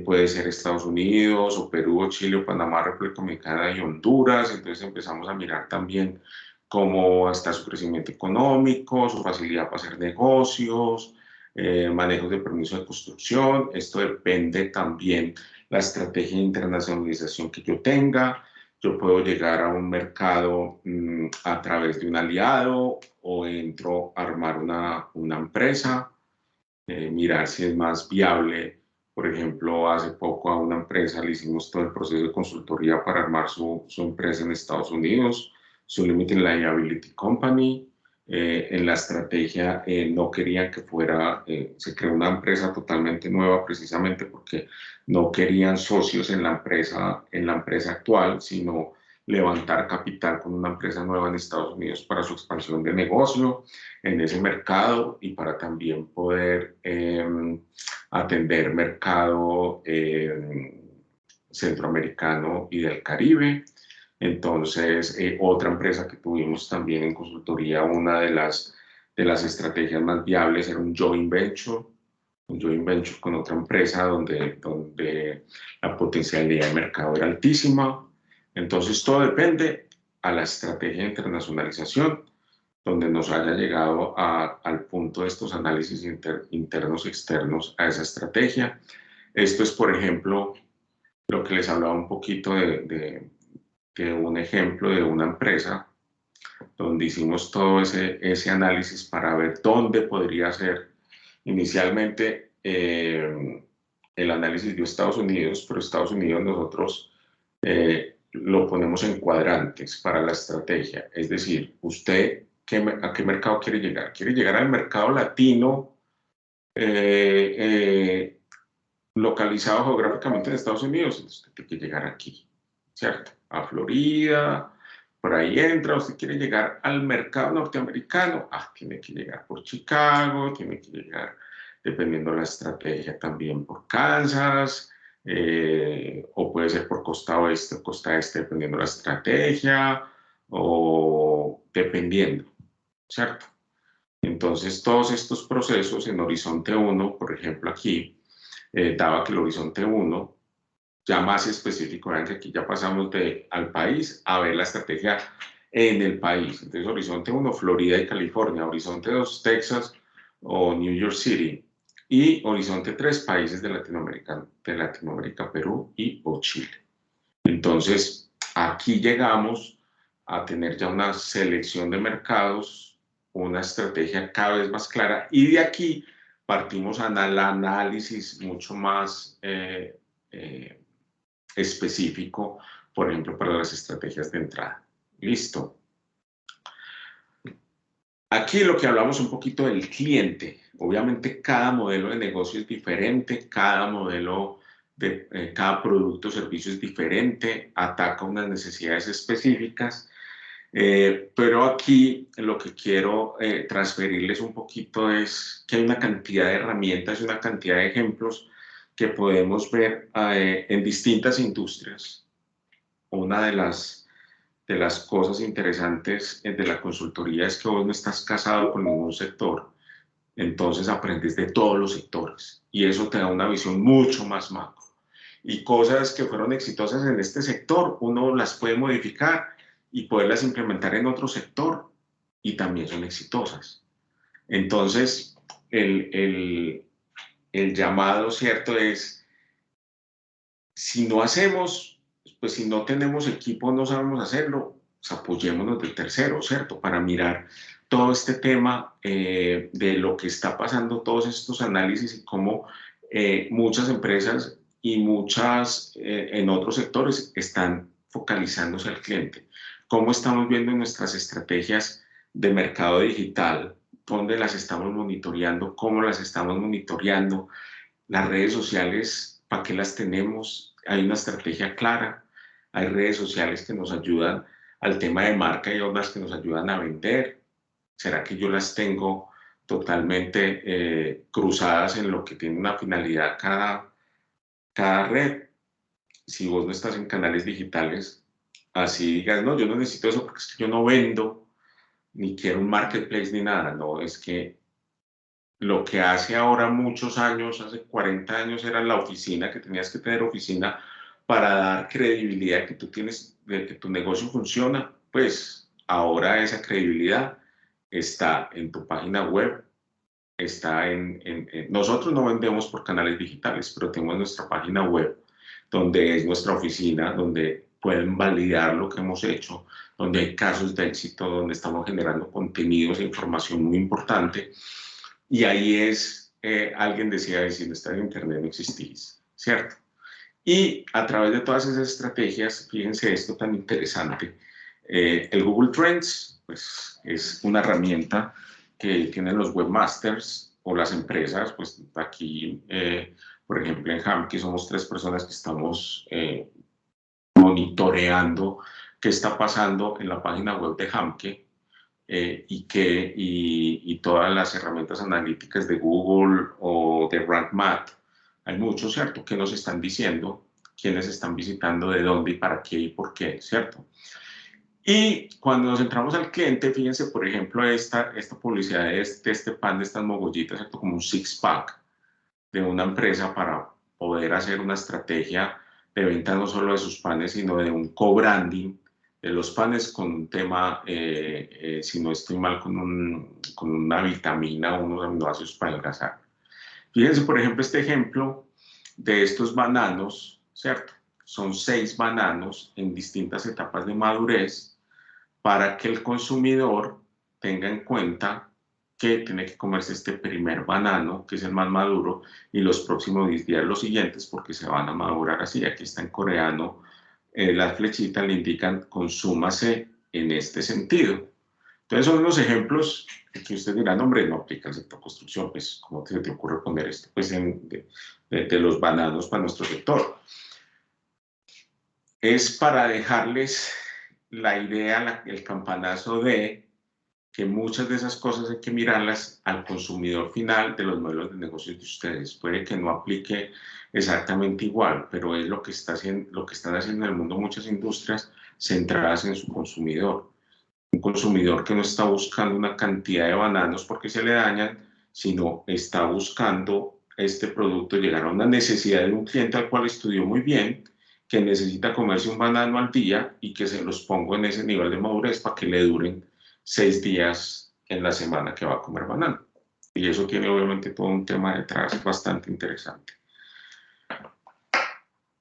puede ser Estados Unidos, o Perú, o Chile, o Panamá, República Dominicana y Honduras. Entonces empezamos a mirar también cómo está su crecimiento económico, su facilidad para hacer negocios, manejos de permiso de construcción. Esto depende también la estrategia de internacionalización que yo tenga. Yo puedo llegar a un mercado a través de un aliado o entro a armar una empresa, mirar si es más viable. Por ejemplo, hace poco a una empresa le hicimos todo el proceso de consultoría para armar su empresa en Estados Unidos, su Limited Liability Company. En la estrategia no querían que fuera, se creó una empresa totalmente nueva precisamente porque no querían socios en la empresa actual, sino levantar capital con una empresa nueva en Estados Unidos para su expansión de negocio en ese mercado y para también poder atender mercado centroamericano y del Caribe. Entonces, otra empresa que tuvimos también en consultoría, una de las estrategias más viables era un joint venture con otra empresa donde la potencialidad de mercado era altísima. Entonces, todo depende a la estrategia de internacionalización, donde nos haya llegado al punto de estos análisis internos y externos a esa estrategia. Esto es, por ejemplo, lo que les hablaba un poquito de un ejemplo de una empresa donde hicimos todo ese análisis para ver dónde podría ser. Inicialmente, el análisis dio Estados Unidos, pero Estados Unidos nosotros lo ponemos en cuadrantes para la estrategia. Es decir, usted, ¿a qué mercado quiere llegar? ¿Quiere llegar al mercado latino localizado geográficamente en Estados Unidos? Entonces usted tiene que llegar aquí, ¿cierto? A Florida, por ahí entra. Usted quiere llegar al mercado norteamericano, tiene que llegar por Chicago, tiene que llegar, dependiendo de la estrategia, también por Kansas, o puede ser por costa oeste o costa este, dependiendo de la estrategia, o dependiendo, ¿cierto? Entonces, todos estos procesos en Horizonte 1, por ejemplo, aquí, daba que el Horizonte 1, ya más específico, vean que aquí ya pasamos al país a ver la estrategia en el país. Entonces, Horizonte 1, Florida y California. Horizonte 2, Texas o New York City. Y Horizonte 3, países de Latinoamérica, Perú y o Chile. Entonces, aquí llegamos a tener ya una selección de mercados, una estrategia cada vez más clara, y de aquí partimos al análisis mucho más específico, por ejemplo, para las estrategias de entrada. Listo. Aquí lo que hablamos un poquito del cliente. Obviamente cada modelo de negocio es diferente, cada modelo cada producto o servicio es diferente, ataca unas necesidades específicas, pero aquí lo que quiero transferirles un poquito es que hay una cantidad de herramientas y una cantidad de ejemplos que podemos ver en distintas industrias. Una de las cosas interesantes de la consultoría es que vos no estás casado con ningún sector, entonces aprendes de todos los sectores y eso te da una visión mucho más macro. Y cosas que fueron exitosas en este sector, uno las puede modificar y poderlas implementar en otro sector y también son exitosas. Entonces, el llamado, ¿cierto? Es, si no hacemos, pues si no tenemos equipo, no sabemos hacerlo, pues apoyémonos del tercero, ¿cierto? Para mirar todo este tema de lo que está pasando, todos estos análisis y cómo muchas empresas y muchas en otros sectores están focalizándose al cliente. ¿Cómo estamos viendo nuestras estrategias de mercado digital? ¿Dónde las estamos monitoreando? ¿Cómo las estamos monitoreando? Las redes sociales, ¿para qué las tenemos? Hay una estrategia clara. Hay redes sociales que nos ayudan al tema de marca y otras que nos ayudan a vender. ¿Será que yo las tengo totalmente cruzadas en lo que tiene una finalidad cada red? Si vos no estás en canales digitales, así digas, no, yo no necesito eso porque es que yo no vendo, ni quiero un marketplace ni nada. No, es que lo que hace ahora muchos años, hace 40 años, era la oficina, que tenías que tener oficina para dar credibilidad de que tú tienes, de que tu negocio funciona. Pues ahora esa credibilidad está en tu página web, está nosotros no vendemos por canales digitales, pero tenemos nuestra página web, donde es nuestra oficina, donde pueden validar lo que hemos hecho, donde hay casos de éxito, donde estamos generando contenidos e información muy importante. Y ahí es, alguien decía, si no está en Internet no existís, ¿cierto? Y a través de todas esas estrategias, fíjense esto tan interesante, el Google Trends, pues es una herramienta que tienen los webmasters o las empresas, pues aquí, por ejemplo, en Hamke somos 3 personas que estamos monitoreando qué está pasando en la página web de Hamke, y todas las herramientas analíticas de Google o de RankMath. Hay muchos, ¿cierto?, que nos están diciendo quiénes están visitando, de dónde y para qué y por qué, ¿cierto? Y cuando nos entramos al cliente, fíjense, por ejemplo, esta publicidad de este pan, de estas mogollitas, ¿cierto?, como un six-pack de una empresa para poder hacer una estrategia de venta no solo de sus panes, sino de un co-branding de los panes con un tema, si no estoy mal, con una vitamina o unos aminoácidos para adelgazar. Fíjense, por ejemplo, este ejemplo de estos bananos, ¿cierto? Son 6 bananos en distintas etapas de madurez para que el consumidor tenga en cuenta que tiene que comerse este primer banano, que es el más maduro, y los próximos 10 días los siguientes, porque se van a madurar así. Aquí está en coreano, las flechitas le indican consúmase en este sentido. Entonces son unos ejemplos que ustedes dirán, hombre, no aplica el sector construcción, pues ¿cómo se te ocurre poner esto? Pues de los bananos para nuestro sector. Es para dejarles la idea, el campanazo de que muchas de esas cosas hay que mirarlas al consumidor final de los modelos de negocios de ustedes. Puede que no aplique exactamente igual, pero es lo que están haciendo en el mundo muchas industrias centradas en su consumidor. Un consumidor que no está buscando una cantidad de bananos porque se le dañan, sino está buscando este producto llegar a una necesidad de un cliente al cual estudió muy bien, que necesita comerse un banano al día y que se los pongo en ese nivel de madurez para que le duren 6 días en la semana que va a comer banano. Y eso tiene obviamente todo un tema detrás bastante interesante.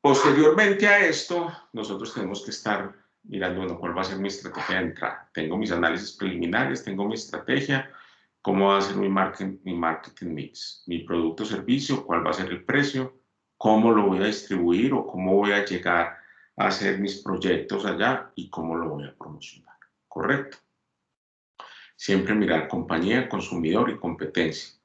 Posteriormente a esto, nosotros tenemos que estar mirando, bueno, cuál va a ser mi estrategia de entrada. Tengo mis análisis preliminares, tengo mi estrategia, cómo va a ser mi marketing mix, mi producto o servicio, cuál va a ser el precio, cómo lo voy a distribuir o cómo voy a llegar a hacer mis proyectos allá y cómo lo voy a promocionar. ¿Correcto? Siempre mirar compañía, consumidor y competencia.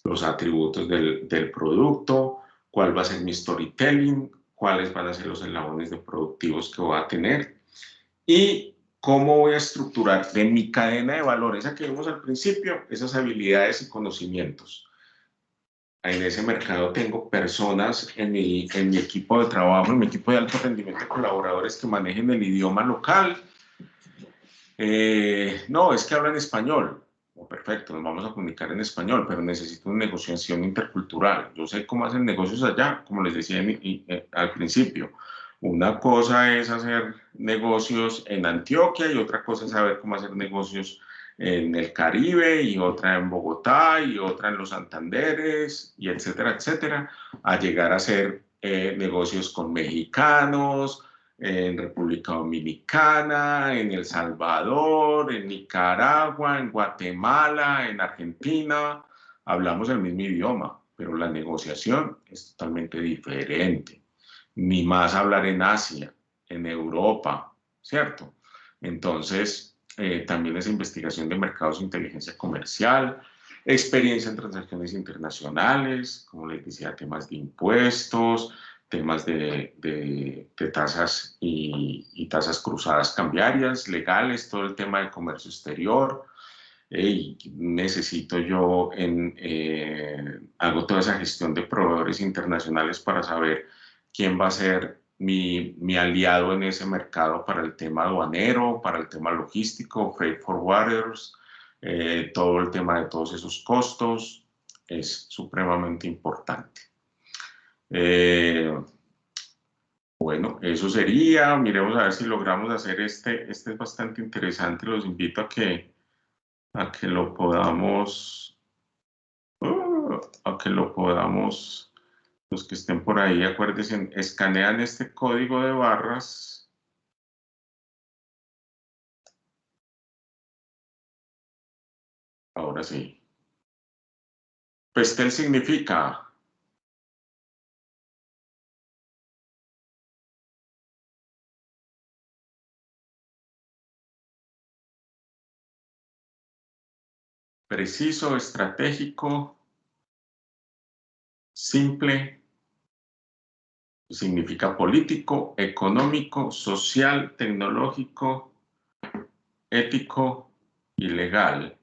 Los atributos del producto, cuál va a ser mi storytelling, cuáles van a ser los eslabones de productivos que voy a tener y cómo voy a estructurar de mi cadena de valor, esa que vimos al principio, esas habilidades y conocimientos. En ese mercado tengo personas en mi equipo de trabajo, en mi equipo de alto rendimiento de colaboradores que manejen el idioma local. No, es que hablan español. Oh, perfecto, nos vamos a comunicar en español, pero necesito una negociación intercultural. Yo sé cómo hacen negocios allá, como les decía al principio. Una cosa es hacer negocios en Antioquia y otra cosa es saber cómo hacer negocios en el Caribe y otra en Bogotá y otra en los Santanderes y etcétera, etcétera, a llegar a hacer negocios con mexicanos, en República Dominicana, en El Salvador, en Nicaragua, en Guatemala, en Argentina. Hablamos el mismo idioma, pero la negociación es totalmente diferente. ni más hablar en Asia, en Europa, ¿cierto? Entonces, también esa investigación de mercados e inteligencia comercial, experiencia en transacciones internacionales, como les decía, temas de impuestos, temas de tasas y tasas cruzadas cambiarias, legales, todo el tema de comercio exterior. Necesito yo, hago toda esa gestión de proveedores internacionales para saber quién va a ser mi aliado en ese mercado para el tema aduanero, para el tema logístico, freight forwarders, todo el tema de todos esos costos es supremamente importante. Bueno, eso sería. Miremos a ver si logramos hacer este es bastante interesante. Los invito a que lo podamos, los que estén por ahí, acuérdense, escanean este código de barras. Ahora sí. Pestel significa preciso, estratégico, simple, significa político, económico, social, tecnológico, ético y legal.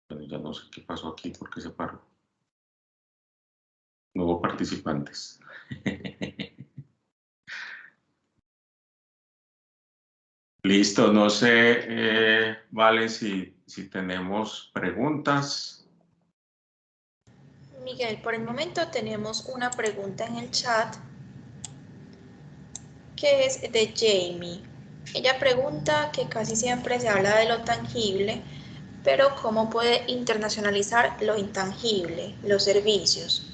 Bueno, ya no sé qué pasó aquí, ¿por qué se paró? No hubo participantes. Listo, no sé, Vale, si tenemos preguntas. Miguel, por el momento tenemos una pregunta en el chat que es de Jamie. Ella pregunta que casi siempre se habla de lo tangible, pero ¿cómo puede internacionalizar lo intangible, los servicios?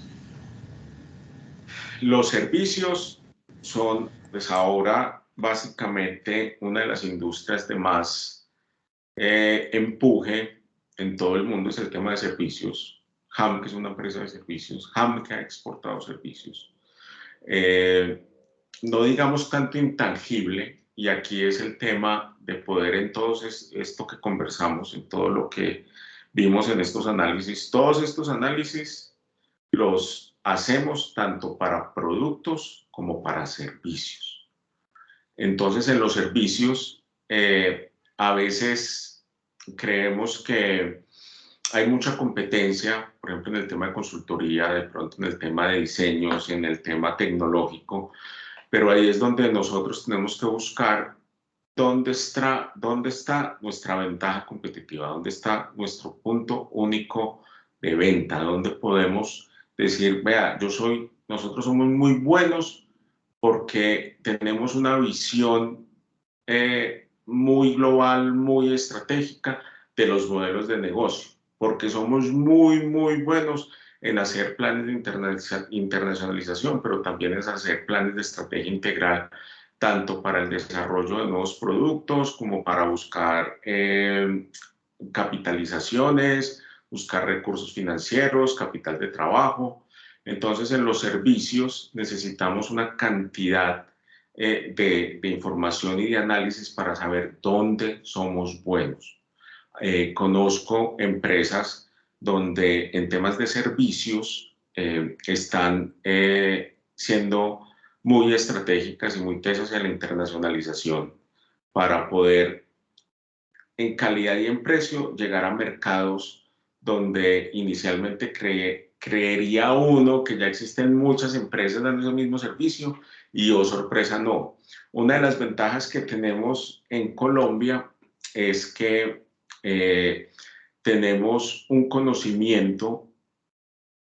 Los servicios son, pues ahora, básicamente una de las industrias de más empuje en todo el mundo es el tema de servicios. Ham, que es una empresa de servicios, Ham, que ha exportado servicios. No digamos tanto intangible, y aquí es el tema de poder entonces, esto que conversamos, en todo lo que vimos en estos análisis, todos estos análisis los hacemos tanto para productos como para servicios. Entonces, en los servicios, a veces creemos que hay mucha competencia, por ejemplo, en el tema de consultoría, de pronto en el tema de diseños, en el tema tecnológico, pero ahí es donde nosotros tenemos que buscar dónde está nuestra ventaja competitiva, dónde está nuestro punto único de venta, dónde podemos decir, vea, nosotros somos muy buenos porque tenemos una visión muy global, muy estratégica de los modelos de negocio, porque somos muy, muy buenos en hacer planes de internacionalización, pero también en hacer planes de estrategia integral, tanto para el desarrollo de nuevos productos como para buscar capitalizaciones, buscar recursos financieros, capital de trabajo. Entonces, en los servicios necesitamos una cantidad de información y de análisis para saber dónde somos buenos. Conozco empresas donde en temas de servicios están siendo muy estratégicas y muy tesas en la internacionalización para poder en calidad y en precio llegar a mercados donde inicialmente creería uno que ya existen muchas empresas dando ese mismo servicio y, oh sorpresa, no. Una de las ventajas que tenemos en Colombia es que tenemos un conocimiento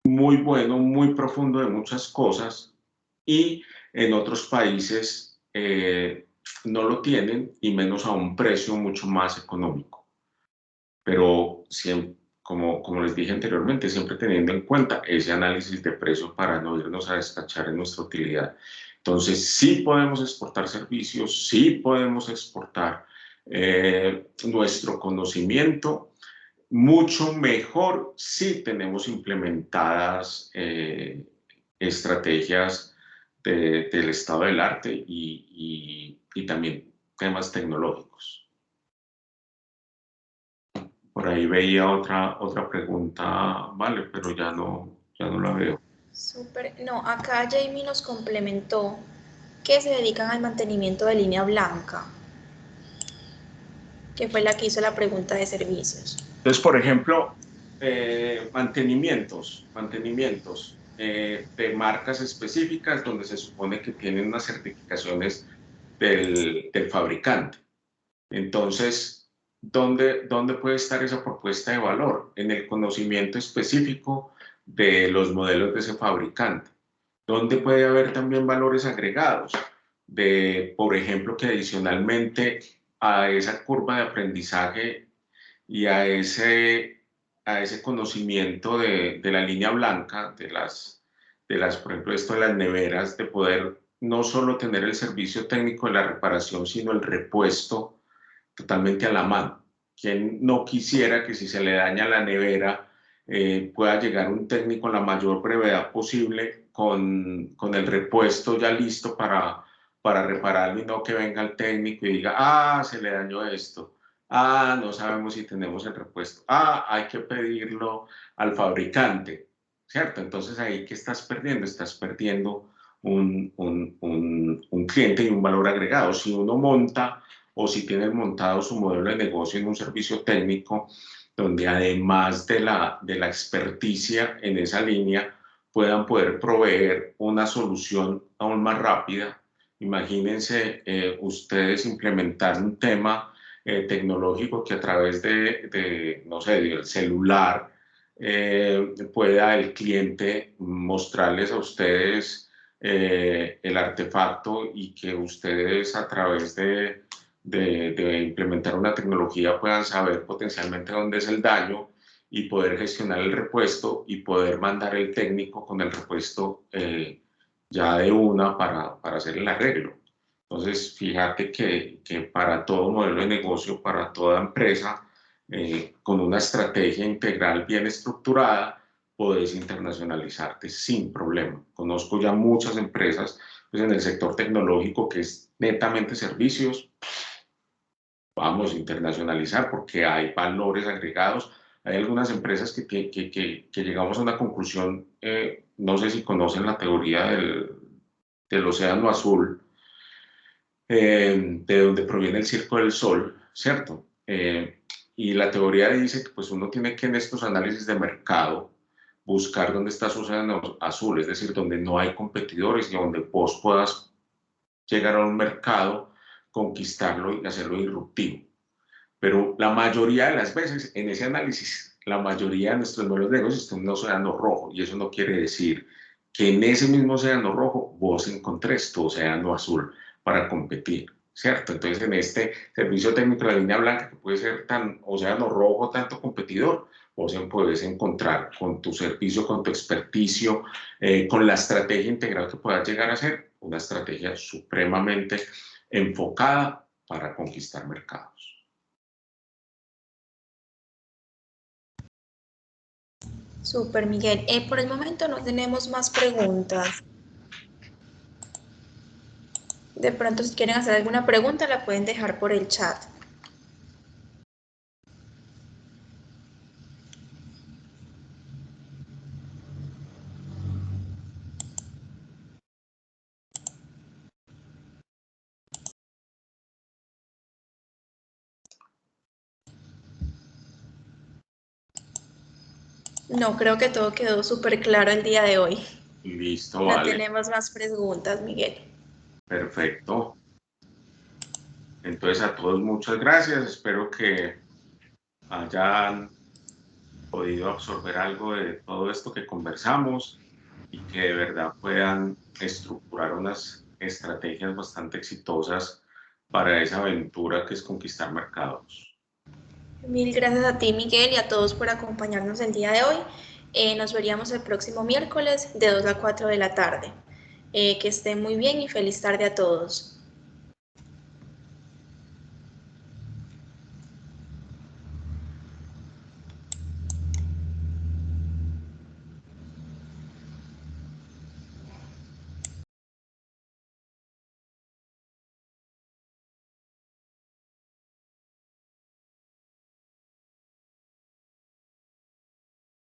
muy bueno, muy profundo de muchas cosas, y en otros países no lo tienen, y menos a un precio mucho más económico. Pero siempre, como les dije anteriormente, siempre teniendo en cuenta ese análisis de precio para no irnos a descachar en nuestra utilidad. Entonces, sí podemos exportar servicios, sí podemos exportar nuestro conocimiento mucho mejor si tenemos implementadas estrategias del estado del arte y también temas tecnológicos. Por ahí veía otra pregunta, vale, pero ya no la veo. Súper. No, acá Jamie nos complementó que se dedican al mantenimiento de línea blanca, que fue la que hizo la pregunta de servicios. Entonces, por ejemplo, mantenimientos de marcas específicas donde se supone que tienen unas certificaciones del fabricante. Entonces, ¿dónde puede estar esa propuesta de valor? En el conocimiento específico de los modelos de ese fabricante. ¿Dónde puede haber también valores agregados? Por ejemplo, que adicionalmente a esa curva de aprendizaje y a ese conocimiento de la línea blanca, por ejemplo, esto de las neveras, de poder no solo tener el servicio técnico de la reparación, sino el repuesto totalmente a la mano. ¿Quién no quisiera que si se le daña la nevera pueda llegar un técnico a la mayor brevedad posible con el repuesto ya listo para repararlo y no que venga el técnico y diga, ah, se le dañó esto, ah, no sabemos si tenemos el repuesto, ah, hay que pedirlo al fabricante, ¿cierto? Entonces ahí, ¿qué estás perdiendo? Estás perdiendo un cliente y un valor agregado. Si uno monta o si tienen montado su modelo de negocio en un servicio técnico donde además de la experticia en esa línea puedan poder proveer una solución aún más rápida. Imagínense ustedes implementar un tema tecnológico que a través no sé, del celular pueda el cliente mostrarles a ustedes el artefacto y que ustedes a través de implementar una tecnología puedan saber potencialmente dónde es el daño y poder gestionar el repuesto y poder mandar el técnico con el repuesto ya de una para hacer el arreglo. Entonces, fíjate que para todo modelo de negocio, para toda empresa, con una estrategia integral bien estructurada, podés internacionalizarte sin problema. Conozco ya muchas empresas pues, en el sector tecnológico que es netamente servicios, vamos a internacionalizar porque hay valores agregados. Hay algunas empresas que llegamos a una conclusión, no sé si conocen la teoría del océano azul, de donde proviene el Circo del Sol, ¿cierto? Y la teoría dice que pues uno tiene que en estos análisis de mercado buscar dónde está su océano azul, es decir, donde no hay competidores y donde vos puedas llegar a un mercado, conquistarlo y hacerlo disruptivo. Pero la mayoría de las veces en ese análisis, la mayoría de nuestros modelos de negocios están en un océano rojo y eso no quiere decir que en ese mismo océano rojo vos encontrés tu océano azul para competir, ¿cierto? Entonces en este servicio técnico de la línea blanca, que puede ser tan océano rojo, tanto competidor, vos puedes encontrar con tu servicio, con tu experticio, con la estrategia integral que puedas llegar a ser, una estrategia supremamente enfocada para conquistar mercados. Súper, Miguel. Por el momento no tenemos más preguntas. De pronto, si quieren hacer alguna pregunta, la pueden dejar por el chat. No, creo que todo quedó súper claro el día de hoy. Listo, No vale. tenemos más preguntas, Miguel. Perfecto. Entonces a todos muchas gracias. Espero que hayan podido absorber algo de todo esto que conversamos y que de verdad puedan estructurar unas estrategias bastante exitosas para esa aventura que es conquistar mercados. Mil gracias a ti, Miguel, y a todos por acompañarnos el día de hoy. Nos veríamos el próximo miércoles de 2 a 4 de la tarde. Que estén muy bien y feliz tarde a todos.